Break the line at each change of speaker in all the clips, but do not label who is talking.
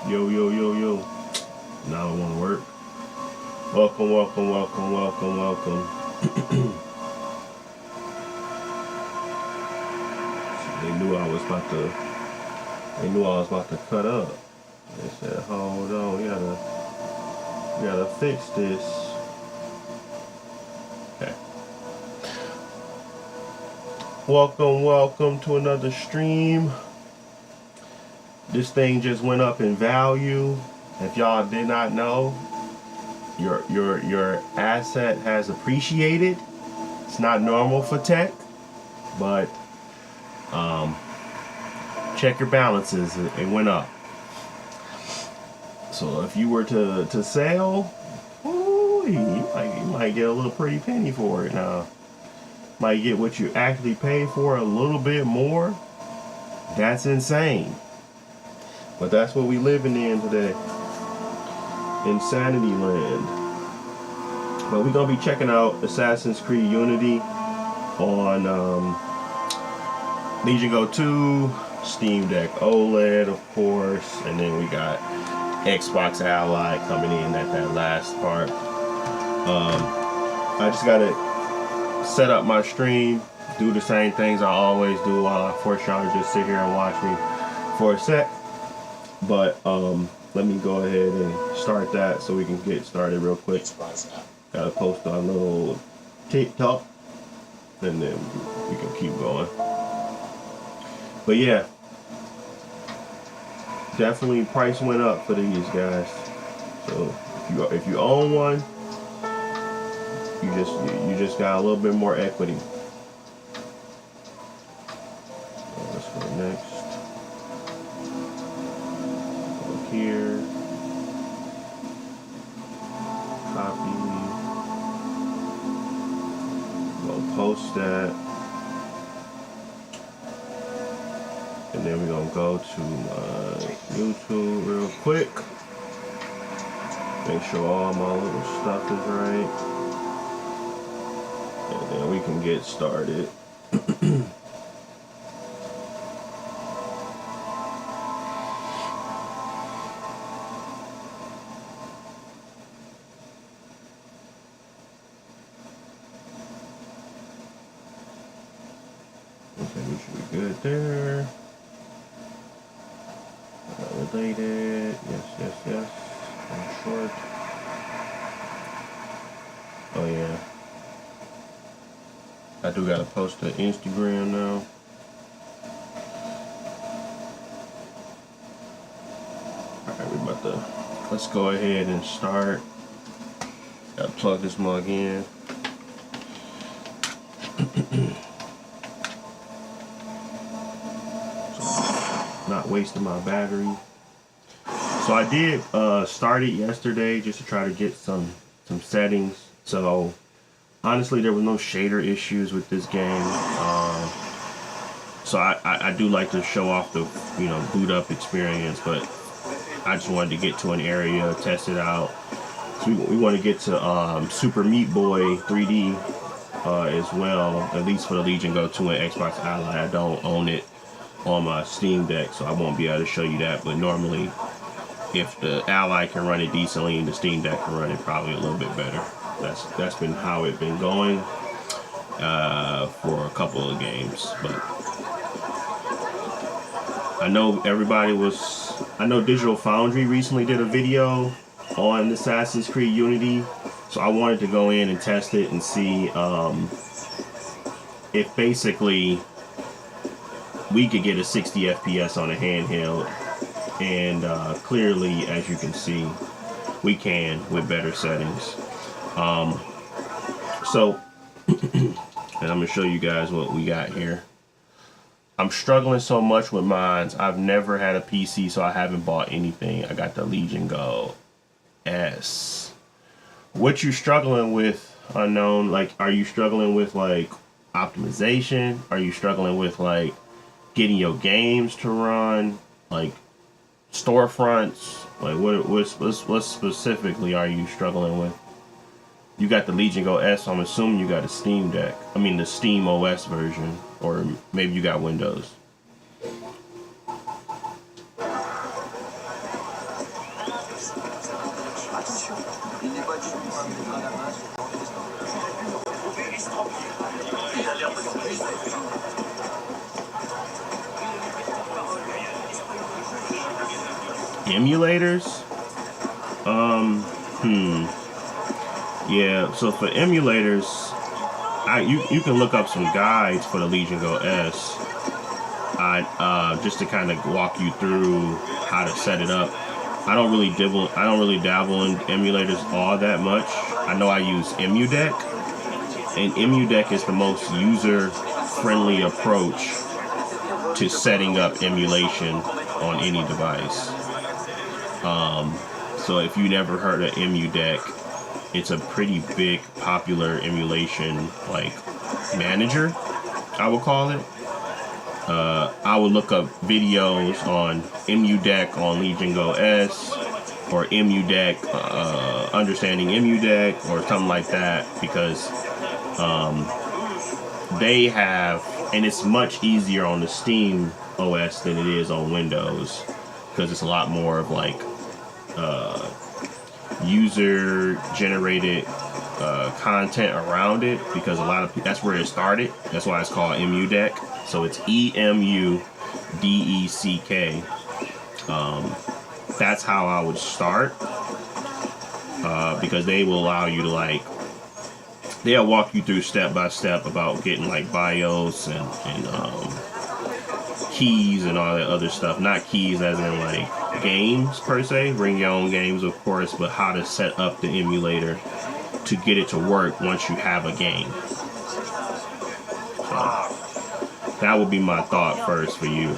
Yo, yo, yo, yo. Now it won't work. Welcome, welcome, welcome, welcome, welcome. They knew I was about to cut up. They said, hold on, we gotta fix this. Okay. Welcome, welcome to another stream. This thing just went up in value. If y'all did not know, your asset has appreciated. It's not normal for tech, but check your balances. It went up. So if you were to sell, ooh, you might get a little pretty penny for it now. Might get what you actually paid for a little bit more. That's insane. But that's what we living in today. Insanity land. But we're gonna be checking out Assassin's Creed Unity on Legion Go 2, Steam Deck OLED, of course, and then we got Xbox Ally coming in at that last part. I just gotta set up my stream, do the same things I always do while I force y'all to just sit here and watch me for a sec. But let me go ahead and start that so we can get started real quick. Gotta post our little TikTok, and then we can keep going. But yeah, definitely price went up for these guys. So if you own one, you just got a little bit more equity. Let's go next. Here, copy, we'll post that, and then we're gonna go to YouTube real quick, make sure all my little stuff is right, and then we can get started. Good there. Validated. Yes. I'm short. Oh yeah. I do gotta post to Instagram now. Alright, let's go ahead and start. Gotta plug this mug in. Not wasting my battery. So I did start it yesterday just to try to get some settings. So honestly, there was no shader issues with this game. So I do like to show off the boot up experience, but I just wanted to get to an area, test it out. So we want to get to Super Meat Boy 3D as well, at least for the Legion Go 2 and Xbox Ally. I don't own it on my Steam Deck, so I won't be able to show you that, but normally if the Ally can run it decently and the Steam Deck can run it probably a little bit better. That's been how it's been going for a couple of games. But I know Digital Foundry recently did a video on Assassin's Creed Unity, so I wanted to go in and test it and see if basically we could get a 60 FPS on a handheld, and clearly, as you can see, we can with better settings. So, and I'm gonna show you guys what we got here. I'm struggling so much with mines. I've never had a PC, so I haven't bought anything. I got the Legion Go S. What you struggling with, Unknown? Like, are you struggling with like optimization? Are you struggling with like getting your games to run, like storefronts? Like what specifically are you struggling with? You got the Legion Go S, so I'm assuming you got a Steam Deck. I mean the Steam OS version, or maybe you got Windows. Emulators? Yeah, so for emulators, you can look up some guides for the Legion Go S. Just to kind of walk you through how to set it up. I don't really dabble in emulators all that much. I know I use EmuDeck, and EmuDeck is the most user-friendly approach to setting up emulation on any device. So if you never heard of EmuDeck, it's a pretty big, popular emulation like manager, I would call it. I would look up videos on EmuDeck on Legion Go S, or EmuDeck, understanding EmuDeck, or something like that, because they have, and it's much easier on the Steam OS than it is on Windows, because it's a lot more of like user-generated content around it, because a lot of that's where it started. That's why it's called EmuDeck. So it's EmuDeck. That's how I would start, because they will allow you to they'll walk you through step by step about getting like BIOS and keys and all that other stuff. Not keys as in like games per se, bring your own games of course, but how to set up the emulator to get it to work once you have a game. So that would be my thought first for you.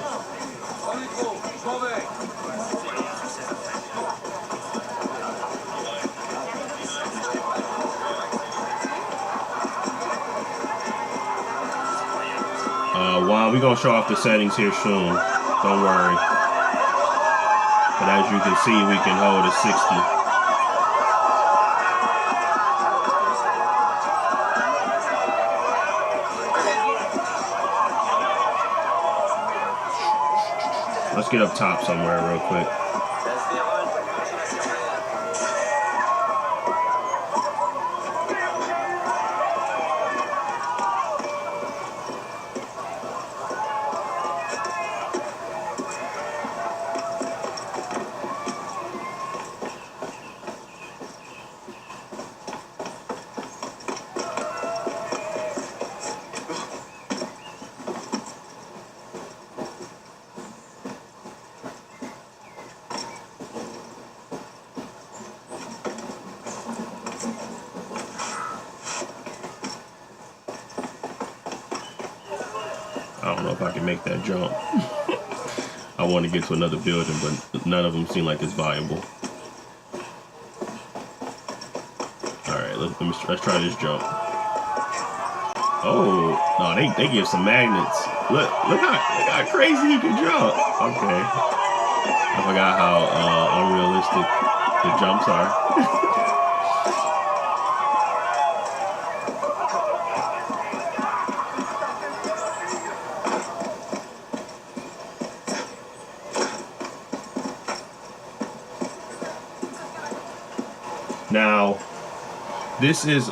Juan, we're going to show off the settings here soon. Don't worry. But as you can see, we can hold a 60. Let's get up top somewhere real quick. I don't know if I can make that jump. I want to get to another building, but none of them seem like it's viable. Alright, let's try this jump. Oh, no, they give some magnets. Look how crazy you can jump. Okay. I forgot how unrealistic the jumps are. Now, this is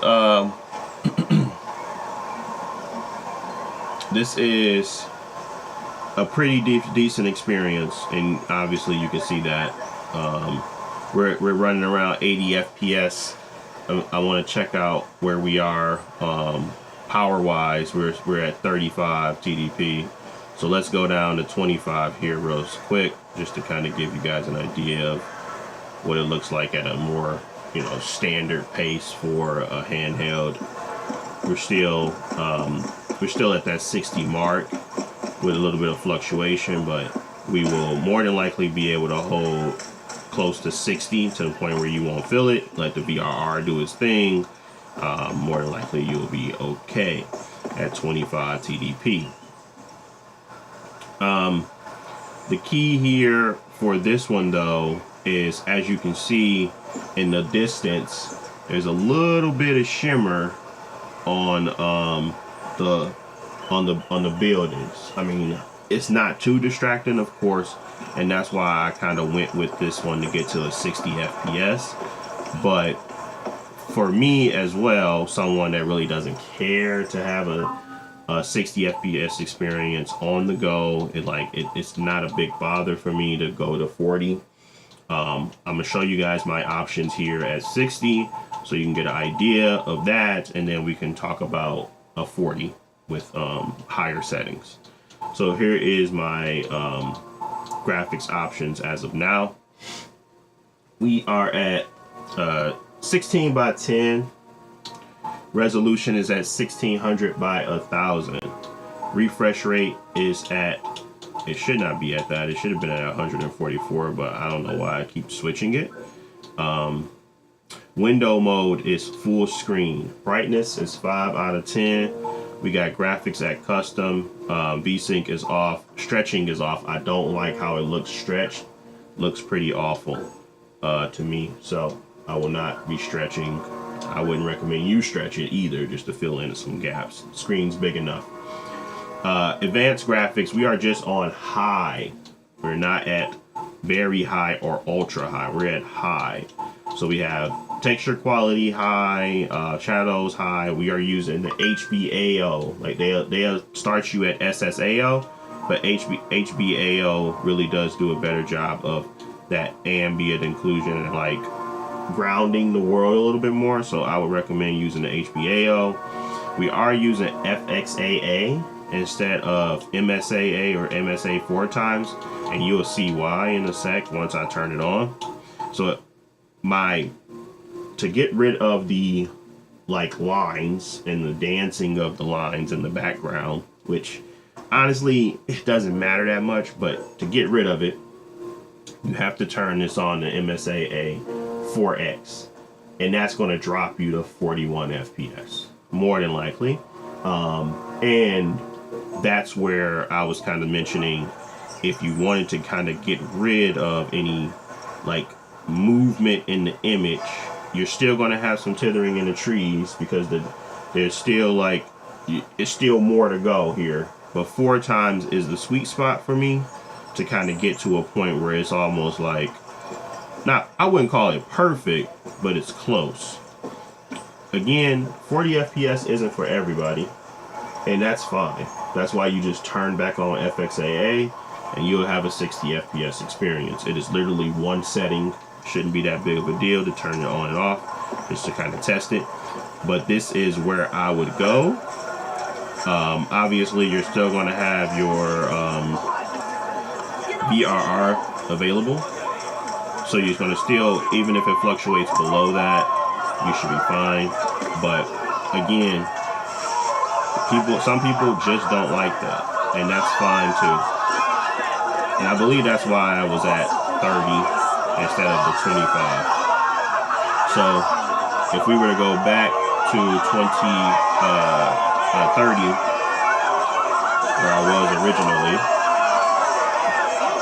this is a pretty decent experience, and obviously you can see that we're running around 80 FPS. I want to check out where we are power wise. We're at 35 TDP, so let's go down to 25 here real quick, just to kind of give you guys an idea of what it looks like at a more standard pace for a handheld. We're still at that 60 mark with a little bit of fluctuation, but we will more than likely be able to hold close to 60 to the point where you won't feel it. Let the VRR do its thing. More than likely you'll be okay at 25 TDP. The key here for this one though is, as you can see in the distance, there's a little bit of shimmer on the buildings. I mean, it's not too distracting, of course, and that's why I kind of went with this one to get to a 60 FPS. But for me as well, someone that really doesn't care to have a 60 FPS experience on the go, it's not a big bother for me to go to 40. I'm gonna show you guys my options here at 60, so you can get an idea of that, and then we can talk about a 40 with higher settings. So here is my graphics options as of now. We are at 16 by 10. Resolution is at 1600 by 1000. Refresh rate is at, it should not be at that. It should have been at 144, but I don't know why I keep switching it. Window mode is full screen. Brightness is 5 out of 10. We got graphics at custom. VSync is off. Stretching is off. I don't like how it looks stretched. Looks pretty awful to me. So I will not be stretching. I wouldn't recommend you stretch it either, just to fill in some gaps. Screen's big enough. Advanced graphics, we are just on high. We're not at very high or ultra high. We're at high. So we have texture quality high, shadows high. We are using the HBAO. Like they'll start you at SSAO, but HBAO really does do a better job of that ambient inclusion and like grounding the world a little bit more. So I would recommend using the HBAO. We are using FXAA instead of MSAA or MSA 4 times, and you'll see why in a sec once I turn it on. So to get rid of the like lines and the dancing of the lines in the background, which honestly it doesn't matter that much, but to get rid of it, you have to turn this on to MSAA 4X, and that's going to drop you to 41 FPS more than likely. And that's where I was kind of mentioning, if you wanted to kind of get rid of any like movement in the image, you're still going to have some tethering in the trees because there's still like, it's still more to go here, but 4 times is the sweet spot for me to kind of get to a point where it's almost like, not, I wouldn't call it perfect, but it's close. Again, 40 FPS isn't for everybody, and that's fine. That's why you just turn back on FXAA and you'll have a 60 FPS experience. It is literally one setting. Shouldn't be that big of a deal to turn it on and off, just to kind of test it. But this is where I would go. Obviously, you're still going to have your VRR available. So you're going to still, even if it fluctuates below that, you should be fine. But again, some people just don't like that, and that's fine too. And I believe that's why I was at 30 instead of the 25. So if we were to go back to 30, where I was originally,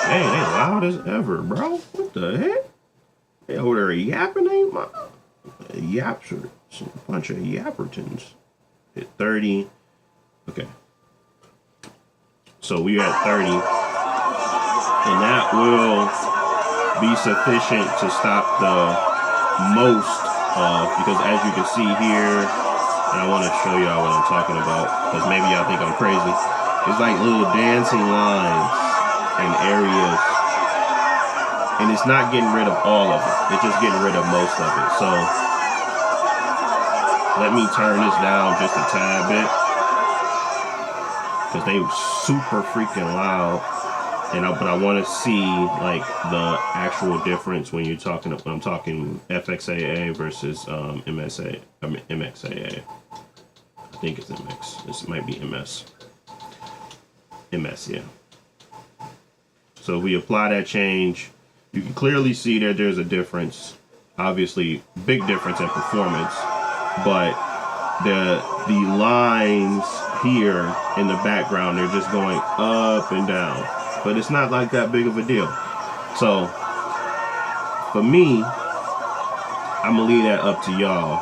hey, they loud as ever, bro. What the heck? They over there yapping, ain't my yaps are a bunch of yappertons. Hit 30. Okay. So we're at 30, and that will be sufficient to stop the most of, because as you can see here, and I want to show y'all what I'm talking about, because maybe y'all think I'm crazy, it's like little dancing lines and areas, and it's not getting rid of all of it, it's just getting rid of most of it. So let me turn this down just a tad bit, because they were super freaking loud. But I want to see like the actual difference when I'm talking FXAA versus MSAA. I think it's MX. This might be MS. MS, yeah. So if we apply that change, you can clearly see that there's a difference. Obviously, big difference in performance, but the lines here in the background, they're just going up and down. But it's not like that big of a deal. So for me, I'm gonna leave that up to y'all.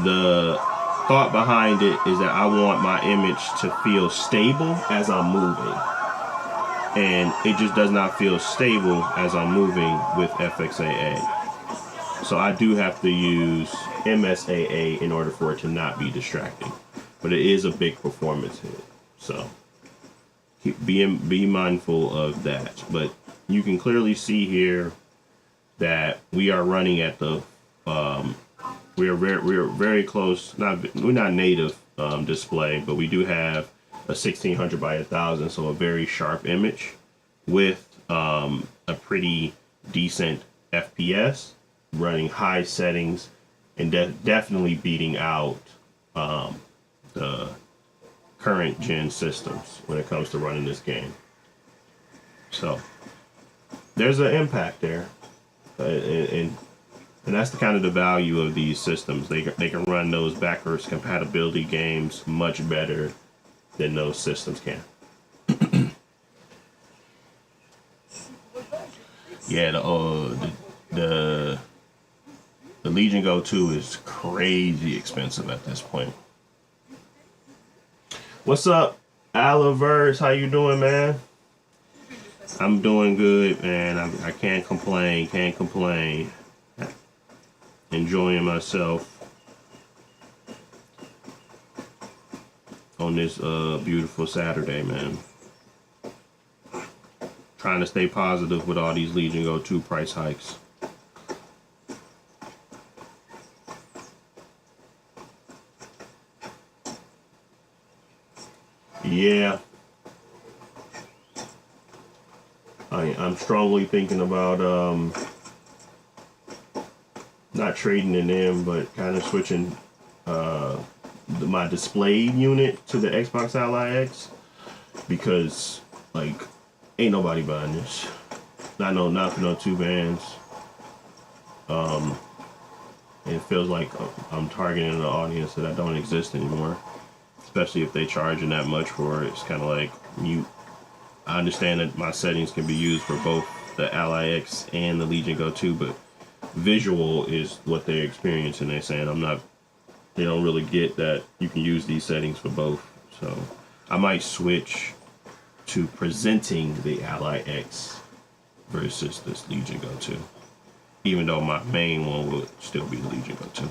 The thought behind it is that I want my image to feel stable as I'm moving, and it just does not feel stable as I'm moving with FXAA. So I do have to use MSAA in order for it to not be distracting. But it is a big performance hit. So be mindful of that. But you can clearly see here that we are running at the we are very close. We're not native display, but we do have a 1600 by 1000, so a very sharp image with a pretty decent FPS, running high settings, and definitely beating out the current gen systems when it comes to running this game. So there's an impact there, and that's the kind of the value of these systems. They can run those backwards compatibility games much better than those systems can. Yeah, the Legion Go 2 is crazy expensive at this point. What's up, Alaverse? How you doing, man? I'm doing good, man. I can't complain. Can't complain. Enjoying myself on this beautiful Saturday, man. Trying to stay positive with all these Legion Go 2 price hikes. Yeah. I'm strongly thinking about not trading it in, but kind of switching my display unit to the Xbox Ally X, because like ain't nobody buying this. Not for no two bands. It feels like I'm targeting an audience that don't exist anymore, especially if they charging that much for it. It's kind of like mute. I understand that my settings can be used for both the Ally X and the Legion Go 2, but visual is what they're experiencing. They're saying they don't really get that you can use these settings for both. So I might switch to presenting the Ally X versus this Legion Go 2, even though my main one would still be the Legion Go 2.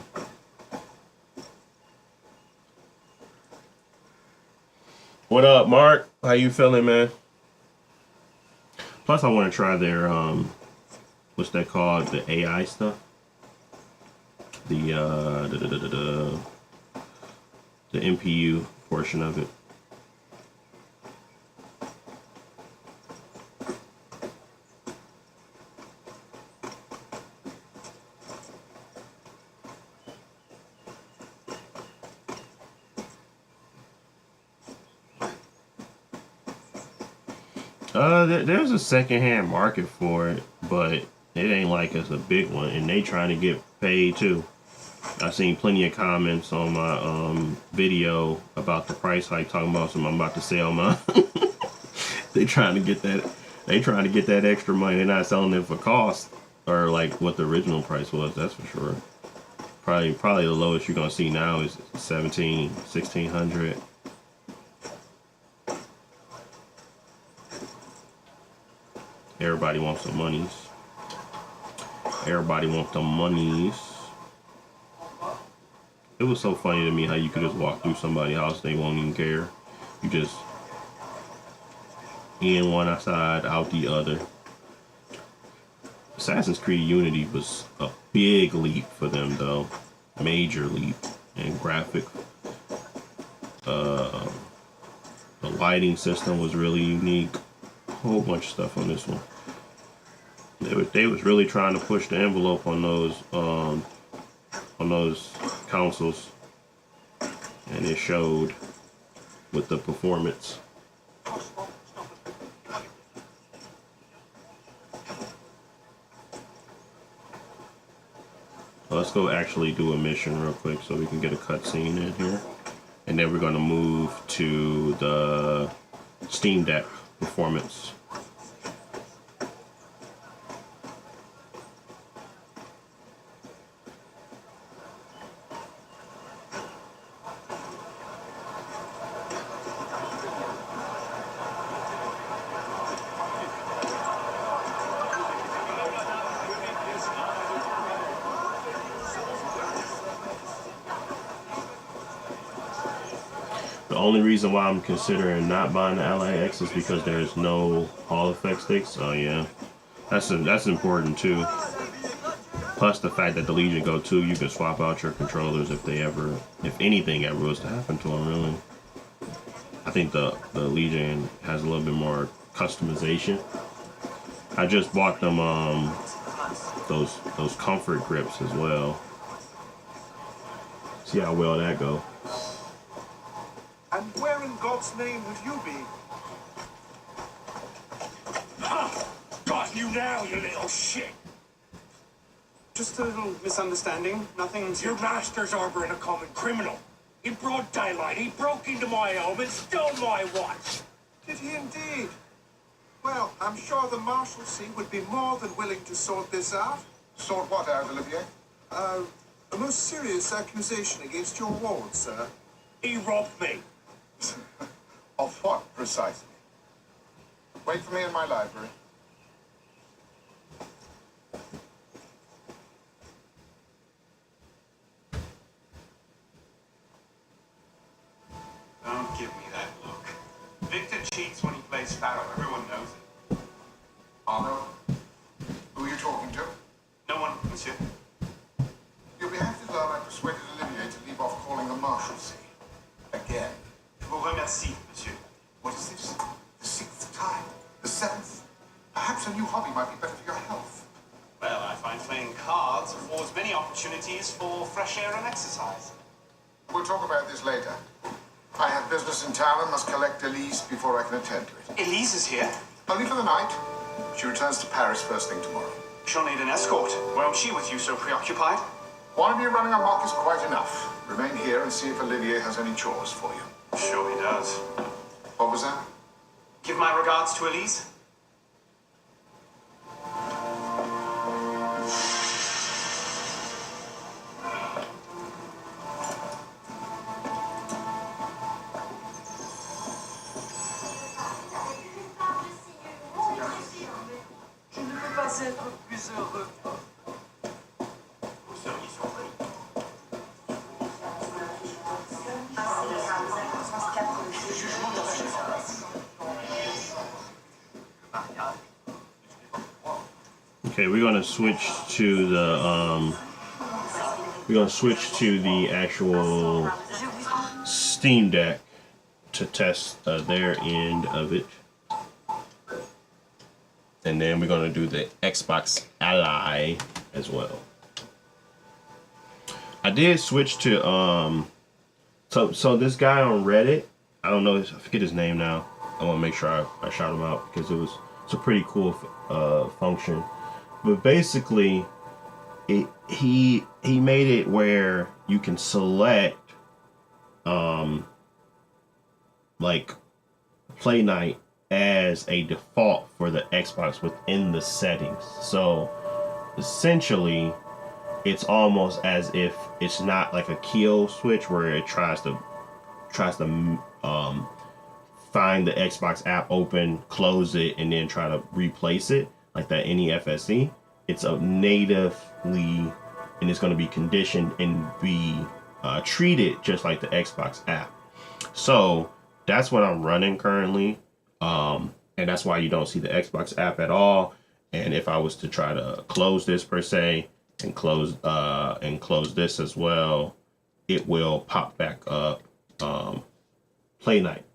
What up, Mark? How you feeling, man? Plus, I want to try their what's that called? The AI stuff. The NPU portion of it. There's a secondhand market for it, but it ain't like it's a big one, and they trying to get paid too. I've seen plenty of comments on my video about the price hike, talking about something I'm about to sell mine. They trying to get that. They trying to get that extra money. They're not selling it for cost or like what the original price was. That's for sure. Probably the lowest you're gonna see now is 1600. Everybody wants the monies. Everybody wants the monies. It was so funny to me how you could just walk through somebody's house, they won't even care. You just in one side, out the other. Assassin's Creed Unity was a big leap for them, though. Major leap in graphic. The lighting system was really unique. A whole bunch of stuff on this one. They was really trying to push the envelope on those consoles, and it showed with the performance. Let's go actually do a mission real quick so we can get a cutscene in here, and then we're going to move to the Steam Deck performance. The only reason why I'm considering not buying the LAX is because there's no Hall effect sticks. Oh yeah, that's important too. Plus the fact that the Legion Go 2, you can swap out your controllers if anything ever was to happen to them. Really, I think the Legion has a little bit more customization. I just bought them those comfort grips as well. See how well that go.
And where in God's name have you been?
Ha! Got you now, you little shit!
Just a little misunderstanding. Nothing.
Your master's harboring a common criminal. In broad daylight, he broke into my home and stole my watch.
Did he indeed? Well, I'm sure the Marshalsea would be more than willing to sort this out.
Sort what out, Olivier?
A most serious accusation against your ward, sir.
He robbed me.
Of what, precisely? Wait for me in my library.
Don't give me that look. Victor cheats when he plays Pharaoh. Everyone knows it.
Arno? Who are you talking to?
No one, monsieur.
You'll be happy to learn I persuaded Olivier to leave off calling the Marshalsea. Again.
Je vous remercie, monsieur.
What is this? The 6th time? The 7th? Perhaps a new hobby might be better for your health.
Well, I find playing cards affords many opportunities for fresh air and exercise.
We'll talk about this later. I have business in town and must collect Elise before I can attend to it.
Elise is here.
Only for the night. She returns to Paris first thing tomorrow.
She'll need an escort. Why was she with you so preoccupied?
One of you running amok is quite enough. Remain here and see if Olivier has any chores for you.
Sure he does.
What was that?
Give my regards to Elise.
Je ne peux pas être plus heureux.
Vous seriez surpris.
Okay, we're gonna switch to the actual Steam Deck to test their end of it, and then we're gonna do the Xbox Ally as well. I did switch to so this guy on Reddit, I don't know, I forget his name now. I want to make sure I shout him out because it's a pretty cool function. But basically, he made it where you can select like Play Night as a default for the Xbox within the settings. So essentially, it's almost as if it's not like a kill switch where it tries to find the Xbox app, open, close it, and then try to replace it like that NEFSE. It's a natively, and it's going to be conditioned and be treated just like the Xbox app. So that's what I'm running currently, and that's why you don't see the Xbox app at all. And if I was to try to close this per se and close this as well, it will pop back up Play Night,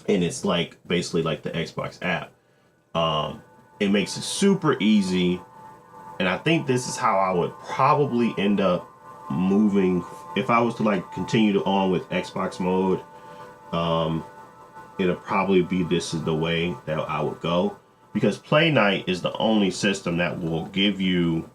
and it's like basically like the Xbox app. It makes it super easy, and I think this is how I would probably end up moving if I was to like continue on with Xbox mode. It'll probably be this is the way that I would go, because Play Night is the only system that will give you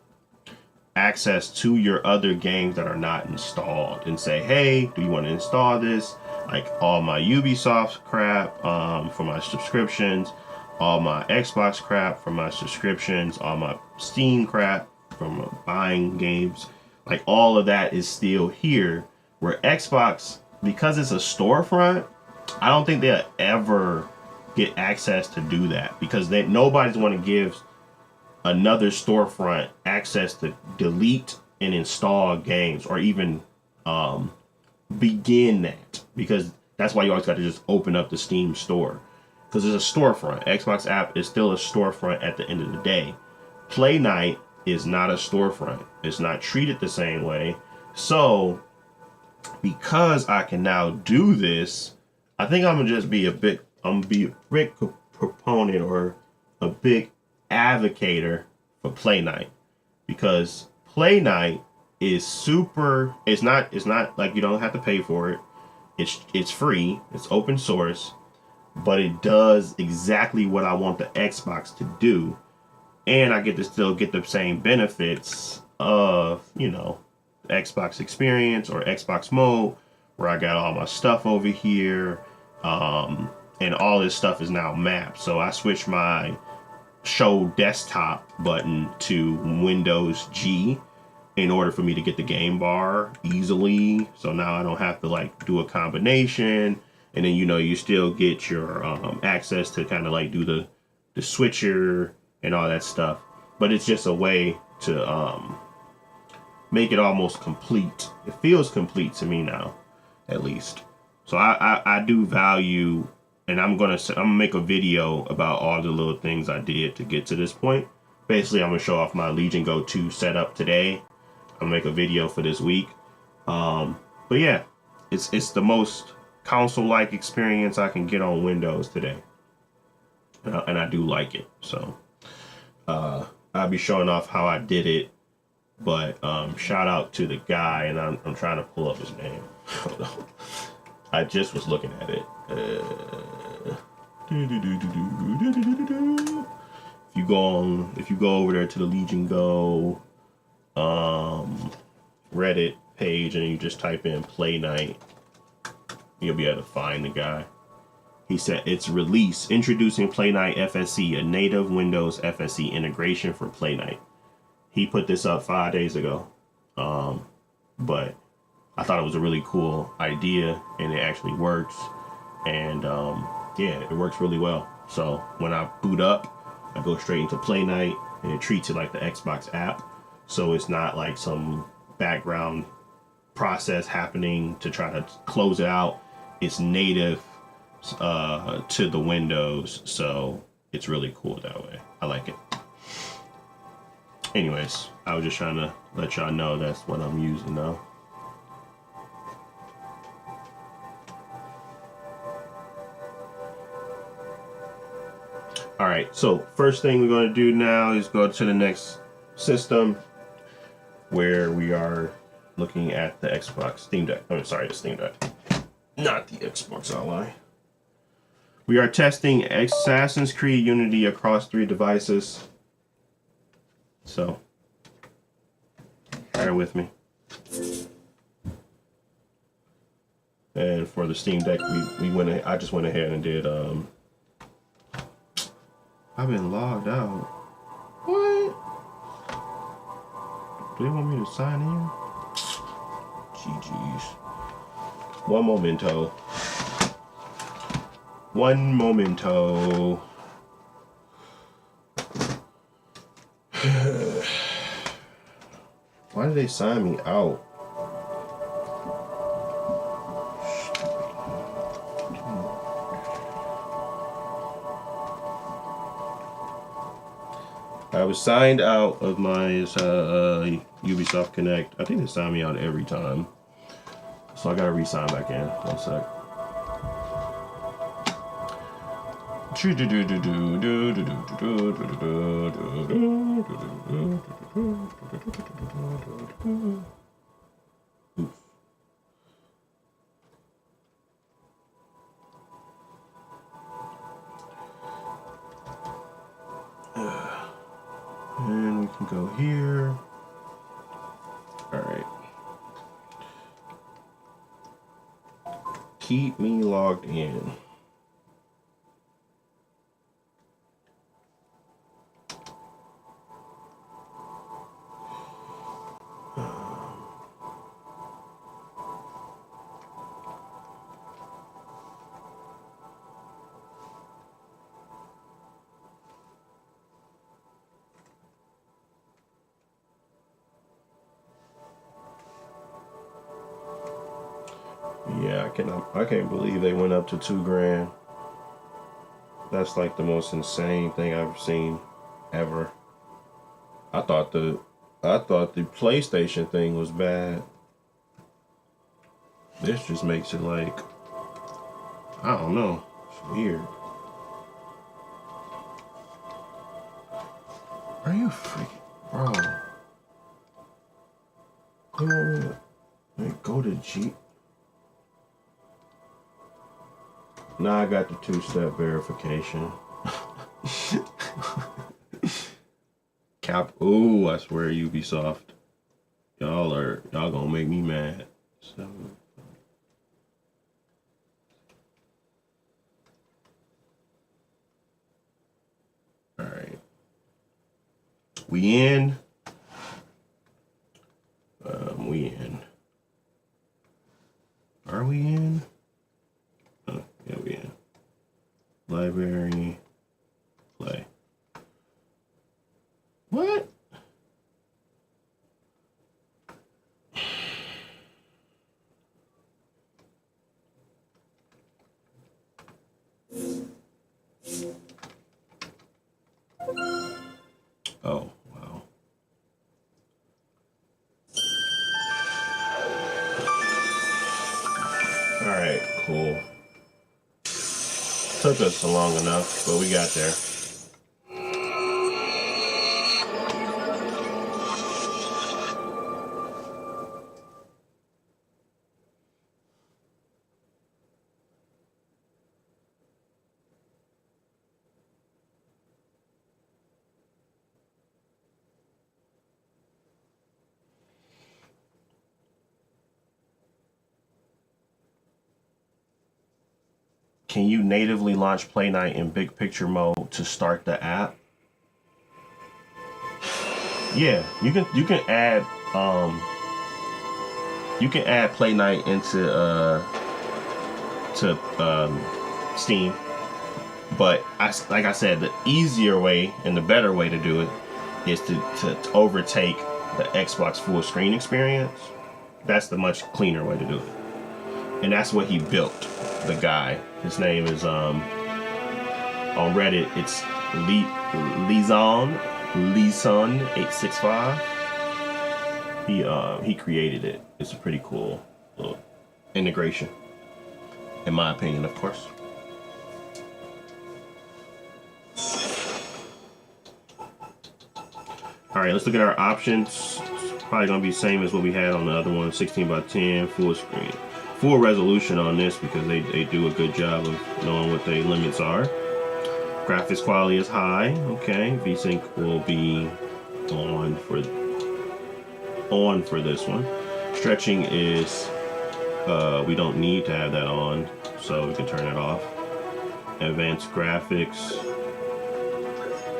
access to your other games that are not installed and say, hey, do you want to install this? Like all my Ubisoft crap for my subscriptions, all my Xbox crap for my subscriptions, all my Steam crap from buying games, like all of that is still here. Where Xbox, because it's a storefront, I don't think they'll ever get access to do that, because nobody's want to give another storefront access to delete and install games or even begin that, because That's why you always got to just open up the Steam store, because it's a storefront. Xbox app is still a storefront at the end of the day. Play Night is not a storefront. It's not treated the same way. So because I can now do this, I think I'm gonna be a big proponent or a big advocator for Play Night, because Play Night is super. It's not like you don't have to pay for it. It's free. It's open source, but it does exactly what I want the Xbox to do, and I get to still get the same benefits of, you know, Xbox experience or Xbox mode, where I got all my stuff over here, and all this stuff is now mapped. So I switched my show desktop button to Windows G in order for me to get the game bar easily. So now I don't have to like do a combination, and then, you know, you still get your access to kind of like do the switcher and all that stuff. But it's just a way to make it almost complete. It feels complete to me now, at least. So I do value, and I'm gonna make a video about all the little things I did to get to this point. Basically, I'm gonna show off my Legion Go 2 setup today. I'm gonna make a video for this week. But yeah, it's the most console-like experience I can get on Windows today, and I do like it. So I'll be showing off how I did it. But shout out to the guy, and I'm trying to pull up his name. Hold on. I just was looking at it. If you go over there to the Legion Go Reddit page and you just type in Play Night, you'll be able to find the guy. He said it's release introducing Play Night FSC, a native Windows FSC integration for Play Night. He put this up 5 days ago, but I thought it was a really cool idea, and it actually works. And yeah, it works really well. So when I boot up, I go straight into Play Night, and it treats it like the Xbox app. So it's not like some background process happening to try to close it out. It's native to the Windows, so it's really cool that way. I like it. Anyways, I was just trying to let y'all know that's what I'm using now. All right, so first thing we're going to do now is go to the next system, where we are looking at the Xbox Steam Deck. I'm sorry, the Steam Deck, not the Xbox Ally. We are testing Assassin's Creed Unity across 3 devices. So, bear with me. And for the Steam Deck, I just went ahead and did, I've been logged out. What? Do they want me to sign in? GG's. One momento. Why did they sign me out? I was signed out of my Ubisoft Connect. I think they sign me out every time. So I gotta re-sign back in. 1 sec. Oops. And we can go here. All right. Keep me logged in. Yeah, I can't believe they went up to $2,000. That's like the most insane thing I've seen ever. I thought the PlayStation thing was bad. This just makes it like, I don't know. It's weird. Are you freaking, bro? You want me to go to G? Now I got the two-step verification. Ooh, I swear Ubisoft. Y'all gonna make me mad. So. All right. We in. We in. Are we in? Oh, yeah, we in. Library. Play. What? Oh, wow. All right, cool. Took us long enough, but we got there. Can you natively launch Play Night in big picture mode to start the app? Yeah, you can add Play Night into Steam, but like I said, the easier way and the better way to do it is to overtake the Xbox full screen experience. That's the much cleaner way to do it, and that's what he built. The guy, his name is on Reddit. It's Leeson865. He created it. It's a pretty cool little integration, in my opinion, of course. All right, let's look at our options. It's probably gonna be the same as what we had on the other one, 16:10, full screen. Full resolution on this because they do a good job of knowing what their limits are. Graphics quality is high. Okay, VSync will be on for this one. Stretching is we don't need to have that on, so we can turn it off. Advanced graphics.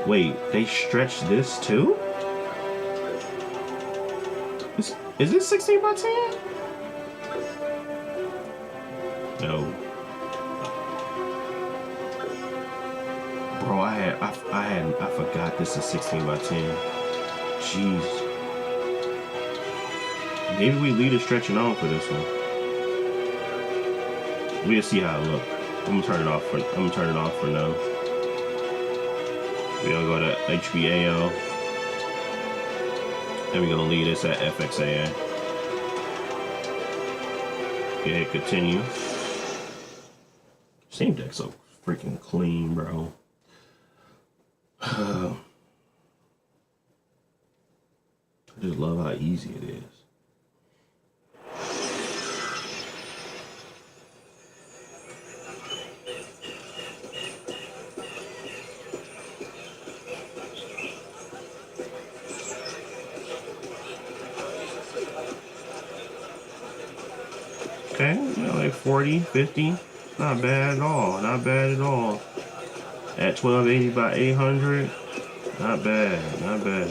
Wait, they stretch this too? Is this 16:10? No. Bro, I forgot this is 16:10. Jeez. Maybe we leave it stretching on for this one. We'll see how it looks. I'm gonna turn it off for now. We're gonna go to HBAO. And we're gonna leave this at FXAA. Hit continue. Steam Deck's so freaking clean, bro. I just love how easy it is. Okay, like 40, 50. Not bad at all. Not bad at all. At 1280 by 800. Not bad. Not bad.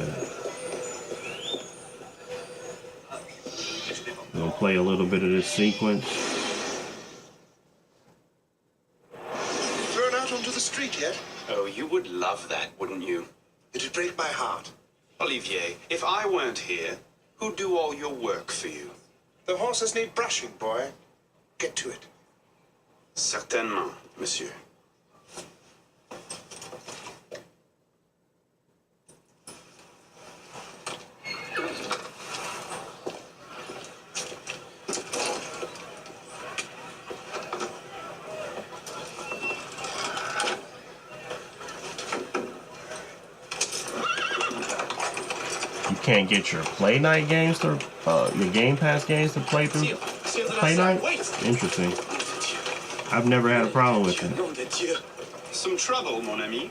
We'll play a little bit of this sequence.
Thrown out onto the street yet?
Oh, you would love that, wouldn't you?
It'd break my heart.
Olivier, if I weren't here, who'd do all your work for you?
The horses need brushing, boy. Get to it.
Certainement, monsieur.
You can't get your Play Night games to, your Game Pass games to play through Play Night? Interesting. I've never had a problem with it.
Some trouble, mon ami?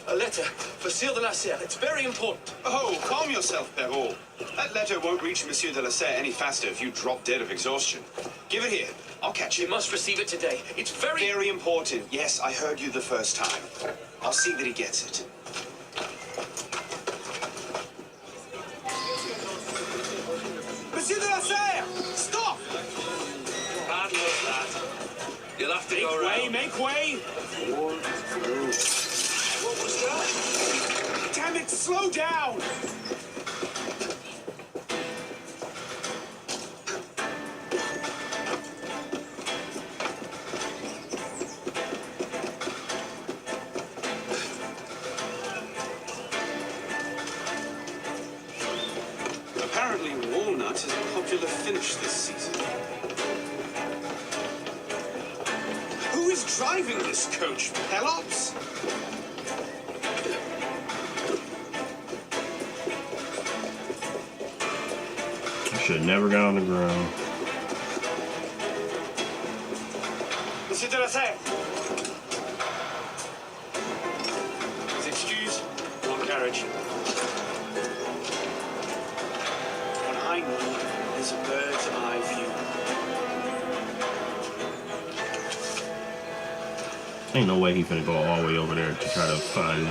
A letter for Sire de la Serre. It's very important.
Oh, calm yourself, Perrault. That letter won't reach Monsieur de la Serre any faster if you drop dead of exhaustion. Give it here. I'll catch
You
him.
must receive it today. It's very...
Very important. Yes, I heard you the first time. I'll see that he gets it.
Monsieur de la Serre! Stop! Bad luck, lad. You'll have to go around. Make way! What was that?
Damn it, slow down! Apparently, walnut is a popular finish this season. Who is driving this coach? Pelops?
I should have never got on the ground.
Monsieur de la Serre! His excuse, one carriage. When I know there's a bird's eye view.
Ain't no way he finna go all the way over there to try to find.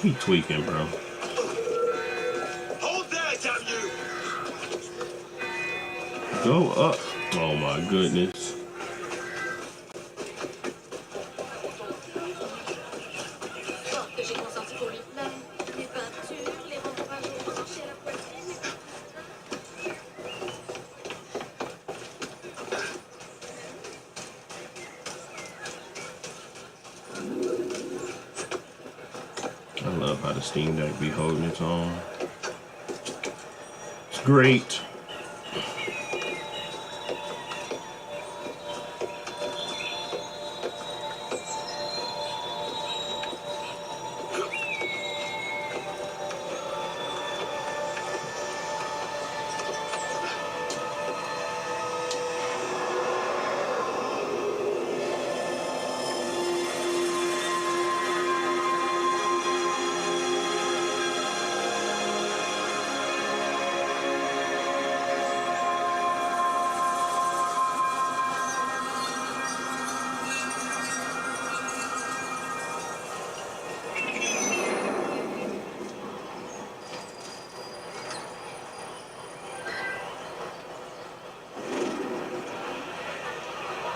He tweaking, bro.
Hold there, damn you!
Go up. Oh my goodness.
Que j'ai consenti pour lui plaire. Les peintures, les rembourrages aux hanches et à la poitrine.
I love how the Steam Deck be holding its own. It's great.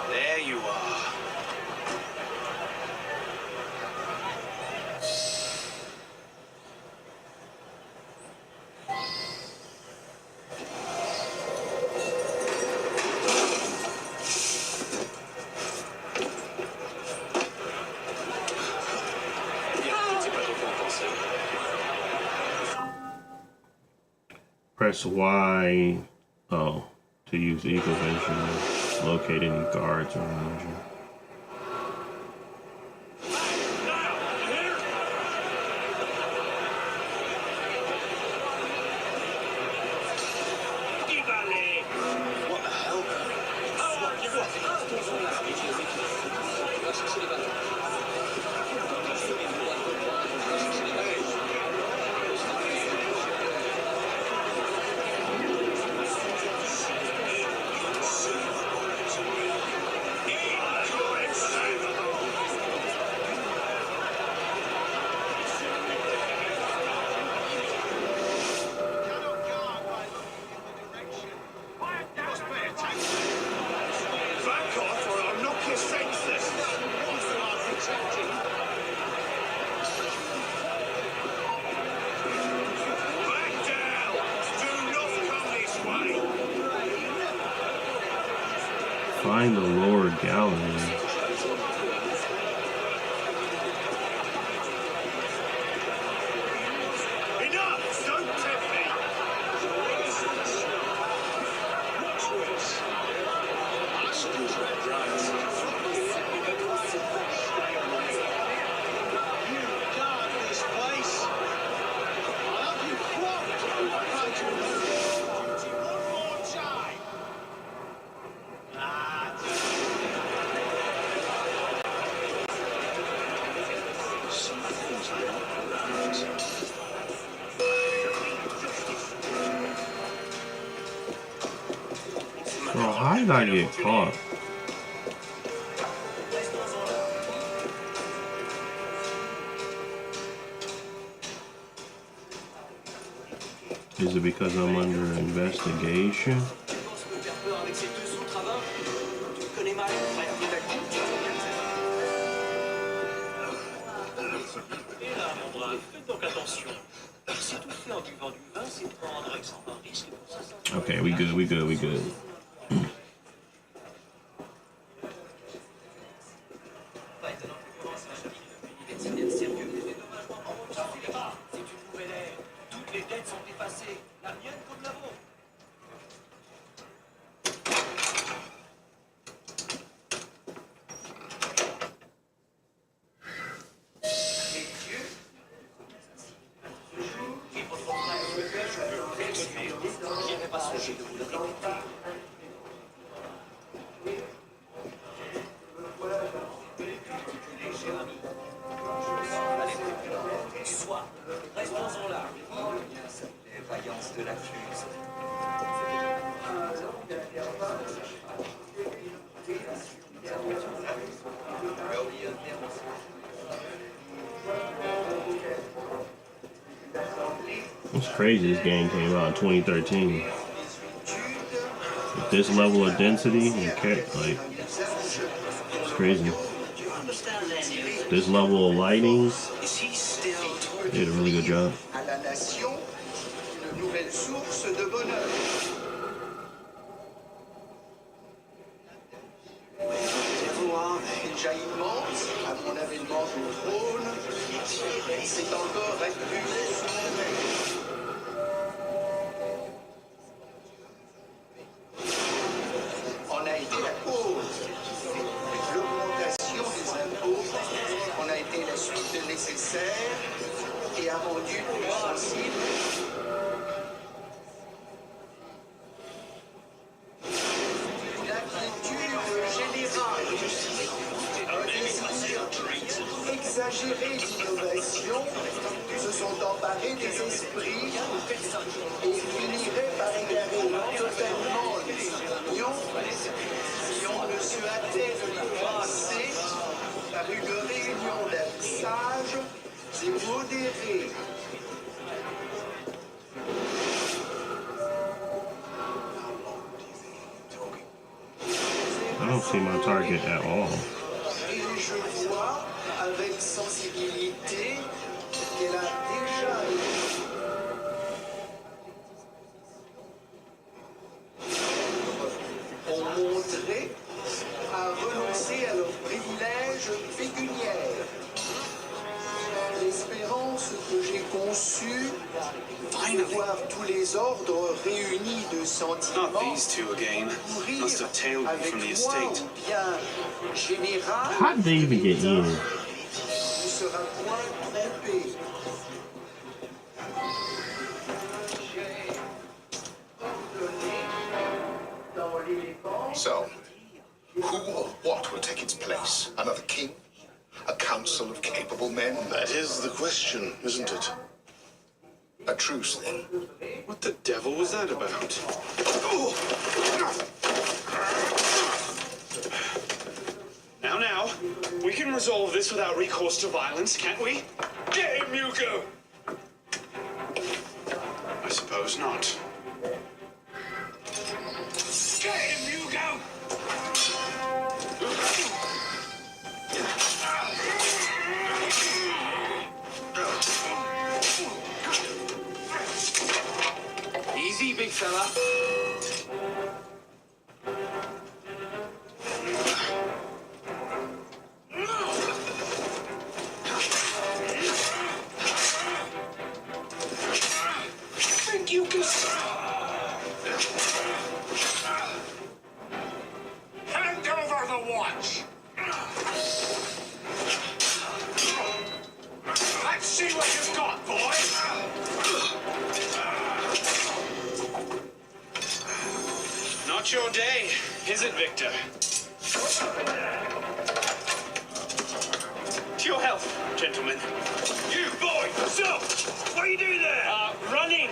There you are.
Press Y, to use the eco vision. Locate any guards around you.
What the hell?
Find the lower gallery.
Enough! Don't tempt me! Watch this. You guard this place. I'll have you flogged. One more time.
Bro, how did I get caught? Is it because I'm under investigation? Okay, we good, we good, we good. It's crazy this game came out in 2013. With this level of density and like, it's crazy. This level of lighting, they did a really good job.
Déjà immense, à mon avènement au trône, c'est encore réputé sous mon règne. On a été la cause. L'augmentation des impôts en a été la suite nécessaire et a rendu plus sensible. Exagérés d'innovation se sont emparés des esprits et finiraient par égarer totalement les opinions si on ne se hâtait de les passer par une réunion d'âmes sages et modérés.
I don't see my target at all.
Et je vois avec sensibilité qu'elle a déjà ont montré à renoncer à leurs privilèges pécuniaires. L'espérance que j'ai conçue de voir tous les ordres réunis de sentiments
Not these two again. Must have tailed me
avec
from the
moi
estate.
ou bien général
How did they even get in?
ne sera point trompé.
So, who or what will take its place? Another king? A council of capable men?
That is the question, isn't it?
A truce, then.
What the devil was that about? Now, we can resolve this without recourse to violence, can't we? Get him, Muko! I suppose not. Get him, Muko! Easy, big fella. Not your day, is it, Victor? To your health, gentlemen. You boy, stop! What are you doing there? Running.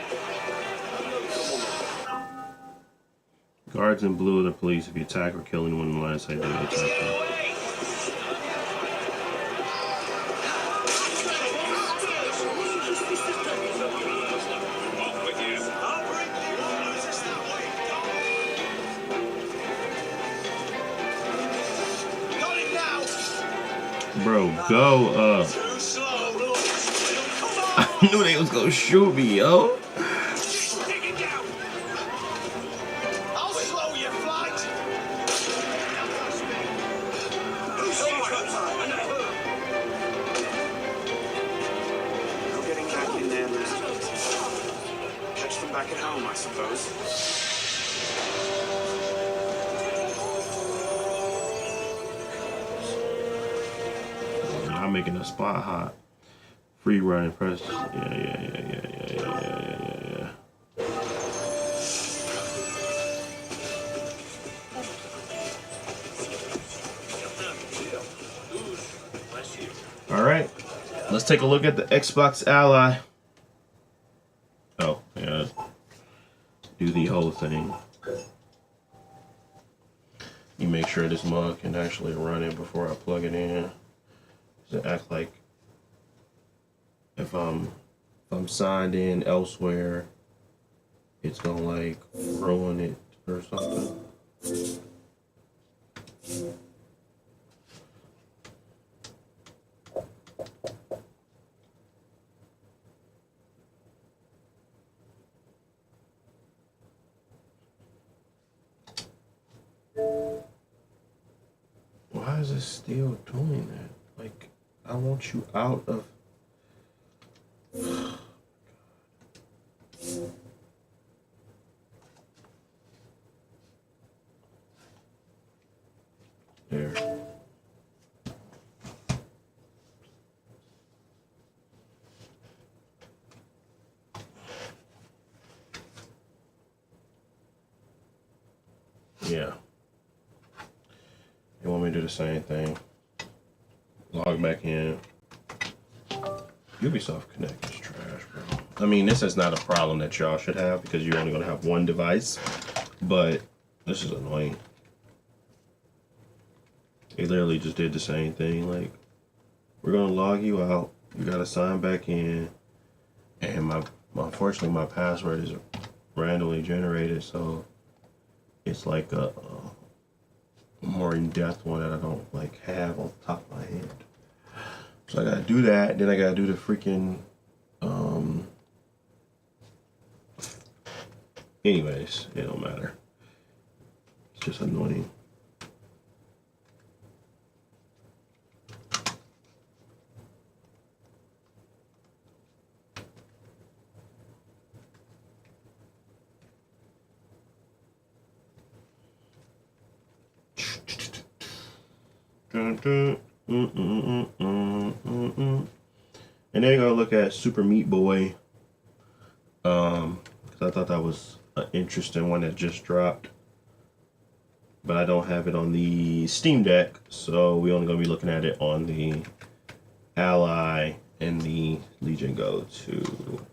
Guards in blue are the police. If you attack or kill anyone in the line of sight, they will attack
Get
you.
away! Off with you. I'll bring the explosives that way. Got it now.
Bro, go up.
Too slow. Come on.
I knew they was gonna shoot me, yo.
Take it down. I'll slow your flight. No getting back in there, man. Catch them back at home, I suppose.
I'm making a spot hot. Free running press. Yeah. All right, let's take a look at the Xbox Ally. Oh, yeah. Do the whole thing. You make sure this mug can actually run it before I plug it in. To act like if I'm signed in elsewhere, it's gonna like ruin it or something. Why is it still doing that? Like, I want you out of... There. Yeah. You want me to do the same thing? Log back in. Ubisoft Connect is trash, bro. I mean, this is not a problem that y'all should have because you're only going to have one device, but this is annoying. They literally just did the same thing. Like, we're going to log you out. You got to sign back in. And unfortunately, my password is randomly generated, so it's like a more in-depth one that I don't like have on the top of my head. So I gotta do that, then I gotta do the freaking anyways, it don't matter. It's just annoying. And then go look at Super Meat Boy, because I thought that was an interesting one that just dropped, but I don't have it on the Steam Deck, so we're only gonna be looking at it on the Ally and the Legion Go 2.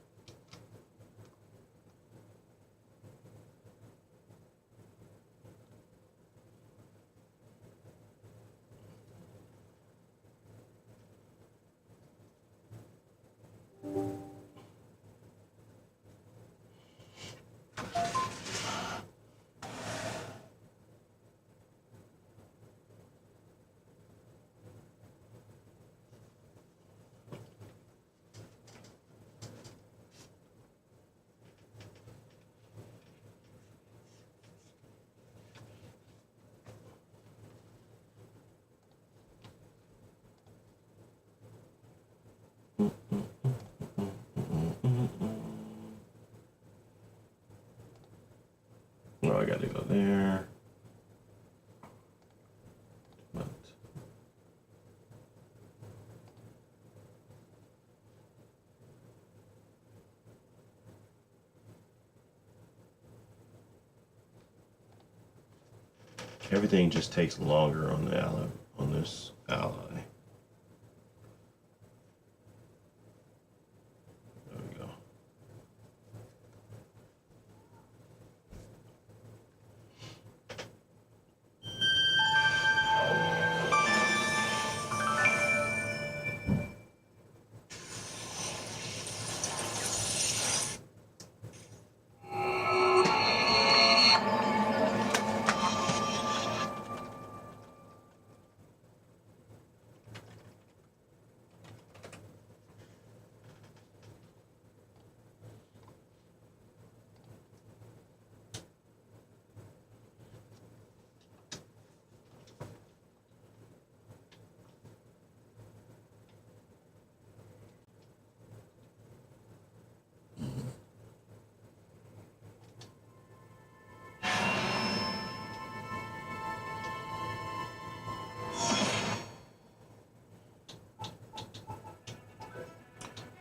Oh, I gotta go there. But Everything just takes longer on the ally, on this ally. There we go.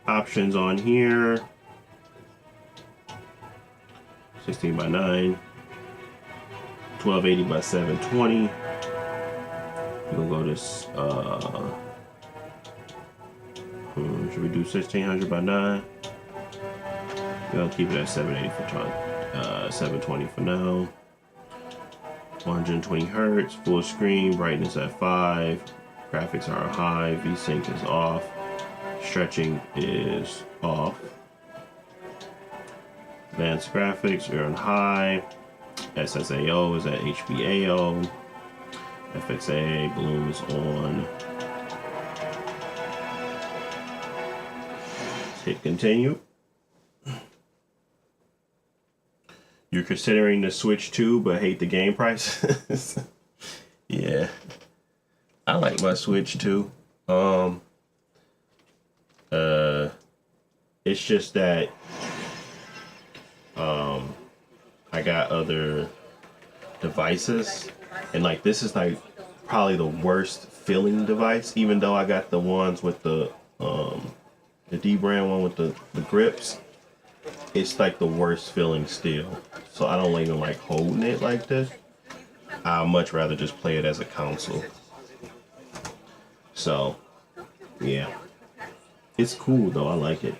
Options on here. 16 by 9. 1280 by 720. We'll go this. Should we do 1600 by 9? We'll keep it at 780 for 720 for now. 120 hertz, full screen, brightness at 5. Graphics are high, VSync is off. Stretching is off. Advanced graphics, we're on high. SSAO is at HBAO. FXA bloom is on. Let's hit continue. You're considering the Switch 2 but hate the game price? Yeah. I like my Switch 2. It's just that I got other devices, and like this is like probably the worst feeling device, even though I got the ones with the D brand one with the grips. It's like the worst feeling still, so I don't even like holding it like this. I'd much rather just play it as a console. So yeah, it's cool though, I like it.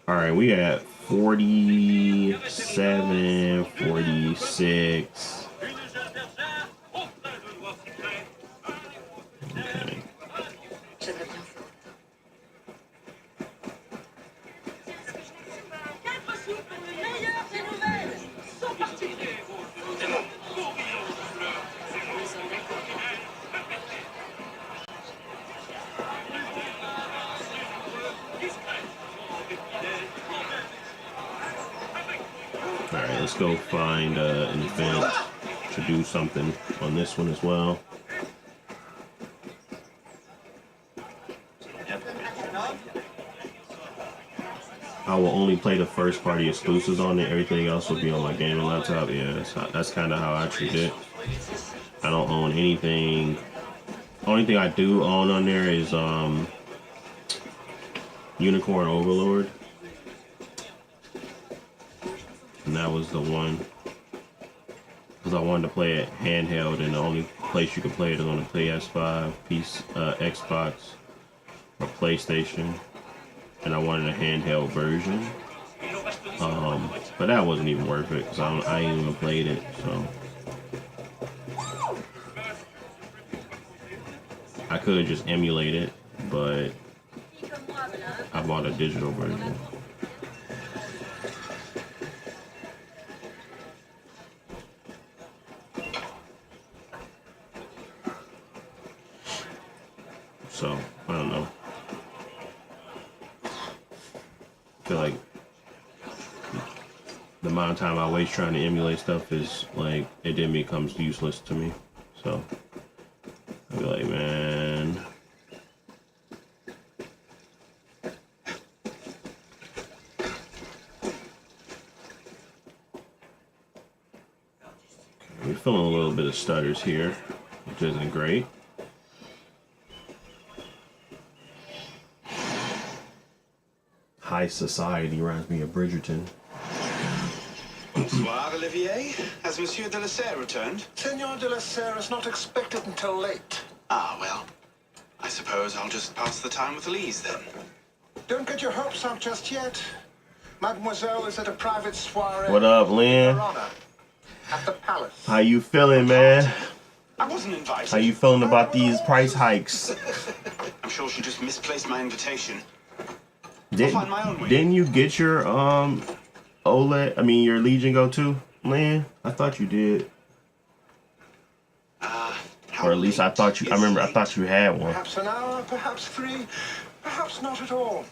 All right, we at 47, 46. Okay. Alright, let's go find an event to do something on this one as well. I will only play the first party exclusives on it. Everything else will be on my gaming laptop. Yeah, that's kind of how I treat it. I don't own anything. Only thing I do own on there is Unicorn Overlord. And that was the one, because I wanted to play it handheld, and the only place you can play it is on the PS5, Xbox, or PlayStation, and I wanted a handheld version. But that wasn't even worth it, because I ain't even played it, so. I could just emulate it, but I bought a digital version. So, I don't know. I feel like the amount of time I waste trying to emulate stuff is like, it then becomes useless to me. So, I'd be like, man. We're feeling a little bit of stutters here, which isn't great. High Society reminds me of Bridgerton.
Bonsoir, Olivier. Has Monsieur de la Serre returned?
Senor de la Serre is not expected until late.
Ah, well. I suppose I'll just pass the time with Elise then.
Don't get your hopes up just yet. Mademoiselle is at a private soiree.
What up, Lynn?
At the palace.
How you feeling, man?
I wasn't invited.
How you feeling about these price hikes?
I'm sure she just misplaced my invitation. I'll find my own way.
Didn't you get your OLED? I mean, your Legion Go 2, Lynn? I thought you did. Or at least I thought you. I remember. I thought you had one.
Perhaps an hour, perhaps 3, perhaps not at all.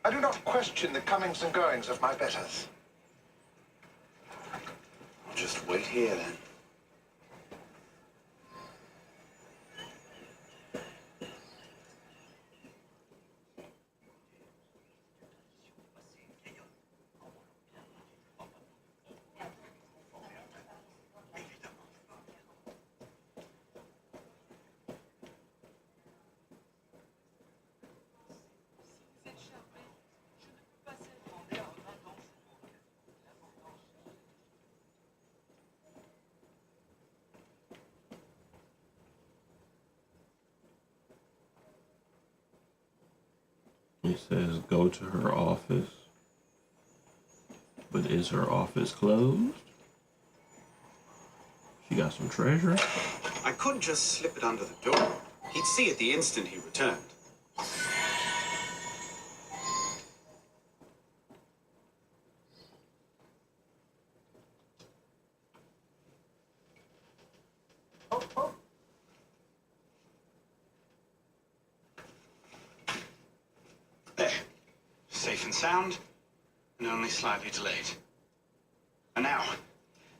I do not question the comings and goings of my betters.
I'll just wait here then.
It says go to her office. But is her office closed? She got some treasure?
I could just slip it under the door. He'd see it the instant he returned. There. Safe and sound, and only slightly delayed. And now,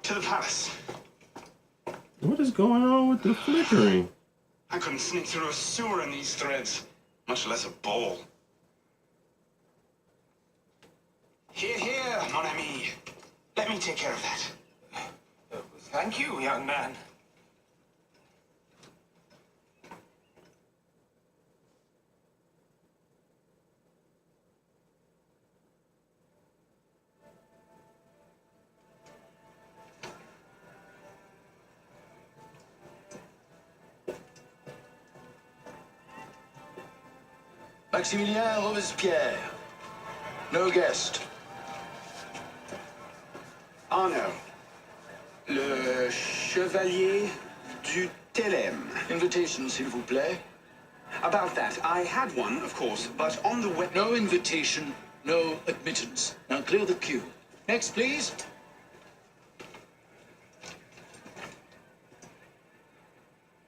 to the palace.
What is going on with the flickering?
I couldn't sneak through a sewer in these threads, much less a ball. Here, mon ami. Let me take care of that.
Thank you, young man.
Maximilien Robespierre. No guest.
Ah no. Le Chevalier du Télème.
Invitation, s'il vous plaît.
About that, I had one, of course, but on the web...
No invitation, no admittance. Now clear the queue. Next, please.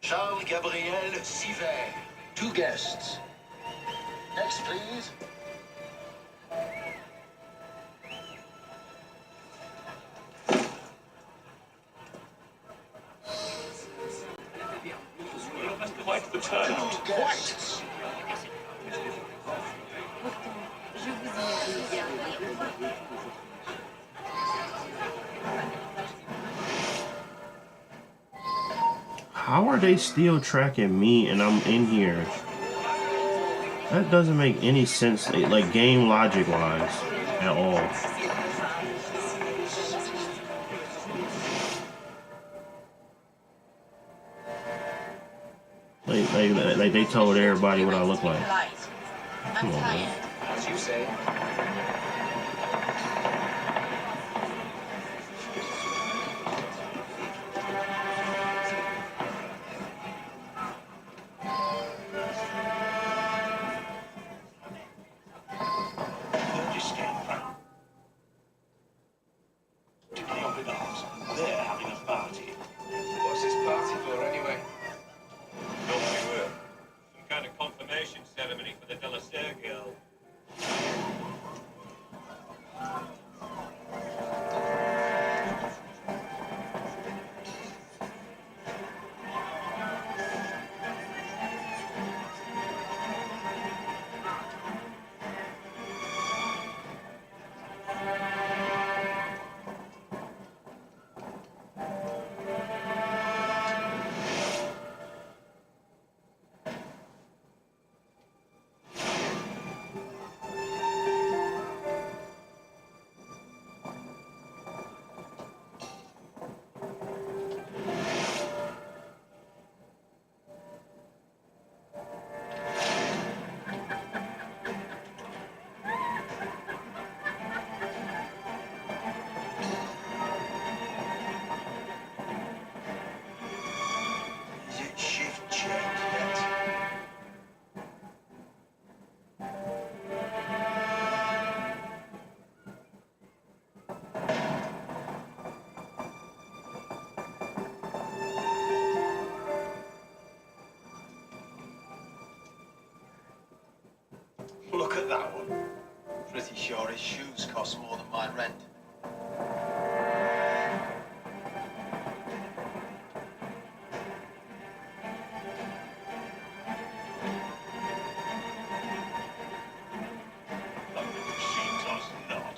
Charles Gabriel Siver. 2 guests. Next, please.
Quite the turn.
2 guests.
How are they still tracking me and I'm in here? That doesn't make any sense, like game logic wise, at all. Like they told everybody what I look like. Come on, man.
As you say.
They're having a party.
What's this party for, anyway?
Don't be weird. Some kind of confirmation ceremony for the De La Serre girl.
sure his shoes cost more than my rent.
She does not.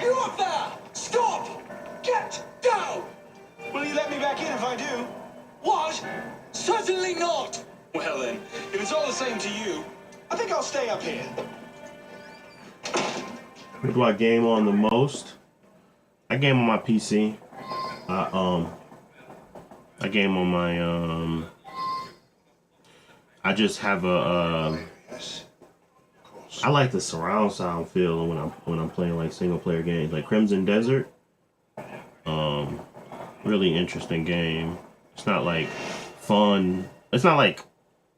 You up there! Stop! Get down!
Will you let me back in if I do?
What? Certainly not!
Well then, if it's all the same to you, I think I'll stay up here.
What do I game on the most? I game on my PC. I game on my I just have a
Yes, of course.
I like the surround sound feel when I'm playing like single player games, like Crimson Desert. Really interesting game. It's not like fun. It's not like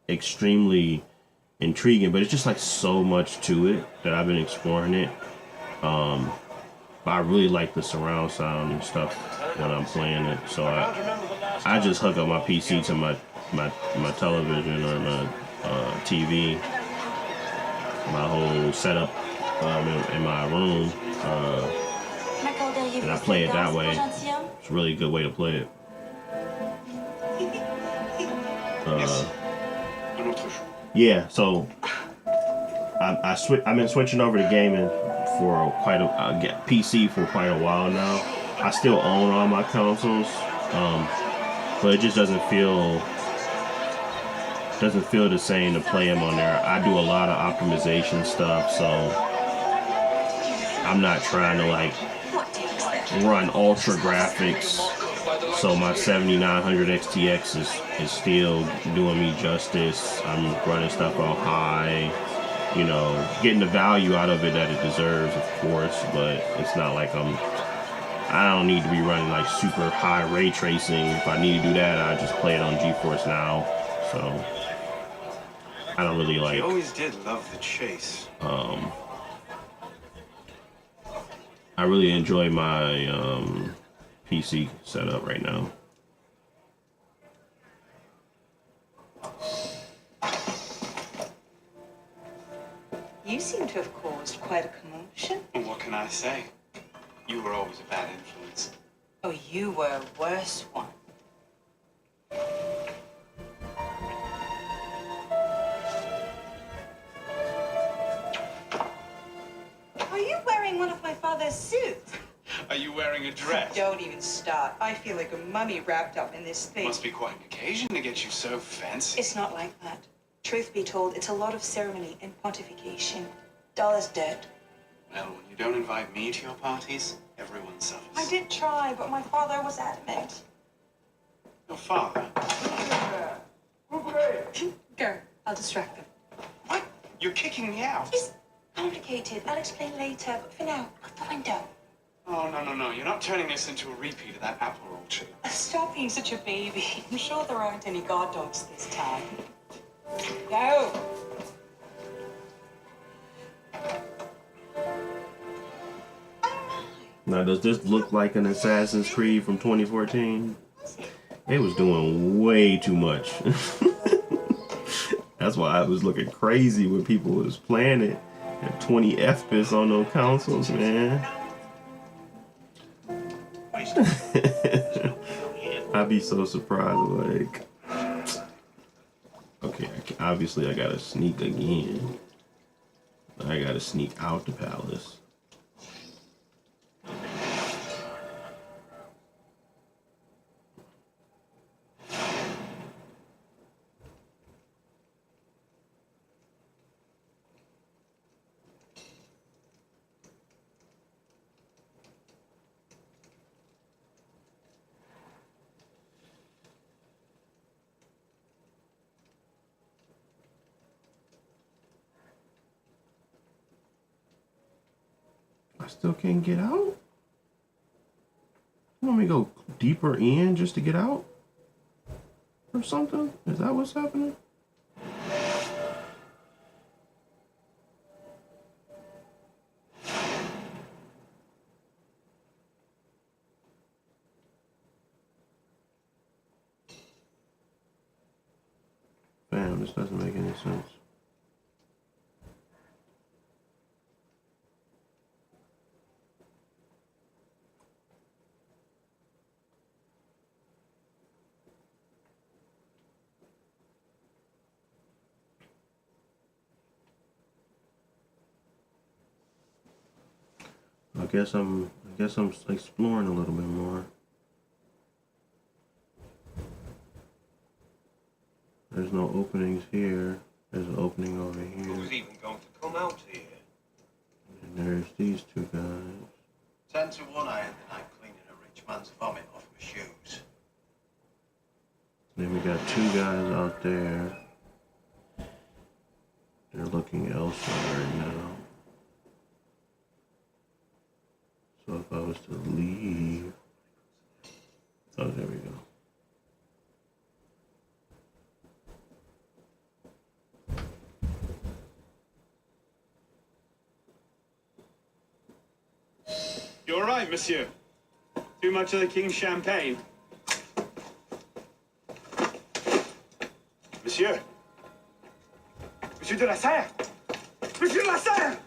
extremely intriguing, but it's just like so much to it that I've been exploring it. But I really like the surround sound and stuff when I'm playing it. So I just hook up my PC to my television or my TV, my whole setup in my room, and I play it that way. It's a really good way to play it. Yeah, so I've been switching over to gaming for PC for quite a while now. I still own all my consoles, but it just doesn't feel the same to play them on there. I do a lot of optimization stuff, so I'm not trying to like run ultra graphics. So my 7900 XTX is still doing me justice. I'm running stuff on high, you know, getting the value out of it that it deserves, of course, but it's not like I don't need to be running like super high ray tracing. If I need to do that, I just play it on GeForce Now. So I don't really like.
You always did love the chase.
I really enjoy my PC setup right now.
You seem to have caused quite a commotion.
Well, what can I say? You were always a bad influence.
Oh, you were a worse one. Are you wearing one of my father's suits?
Are you wearing a dress?
Don't even start. I feel like a mummy wrapped up in this thing.
Must be quite an occasion to get you so fancy.
It's not like that. Truth be told, it's a lot of ceremony and pontification. Dollars dead.
Well, when you don't invite me to your parties, everyone suffers.
I did try, but my father was adamant.
Your father?
Go. I'll distract them.
What? You're kicking me out?
It's complicated. I'll explain later, but for now, out the window.
Oh, no. You're not turning this into a repeat of that apple orchard.
Stop being such a baby. I'm sure there aren't any guard dogs this time. Go!
Now, does this look like an Assassin's Creed from 2014? They was doing way too much. That's why I was looking crazy when people was playing it at 20 FPS on those consoles, man. I'd be so surprised, like, okay, obviously I gotta sneak again. I gotta sneak out the palace. I still can't get out? You want me to go deeper in just to get out? Or something? Is that what's happening? This doesn't make any sense. I guess I'm exploring a little bit more. There's no openings here. There's an opening over here.
Who's even going to come out here?
And there's these two guys.
10 to 1 I end the night cleaning a rich man's vomit off my shoes.
Then we got two guys out there. They're looking elsewhere right now. So if I was to leave, oh, there we go.
You're right, monsieur. Too much of the king's champagne. Monsieur. Monsieur de la Serre. Monsieur de la Serre.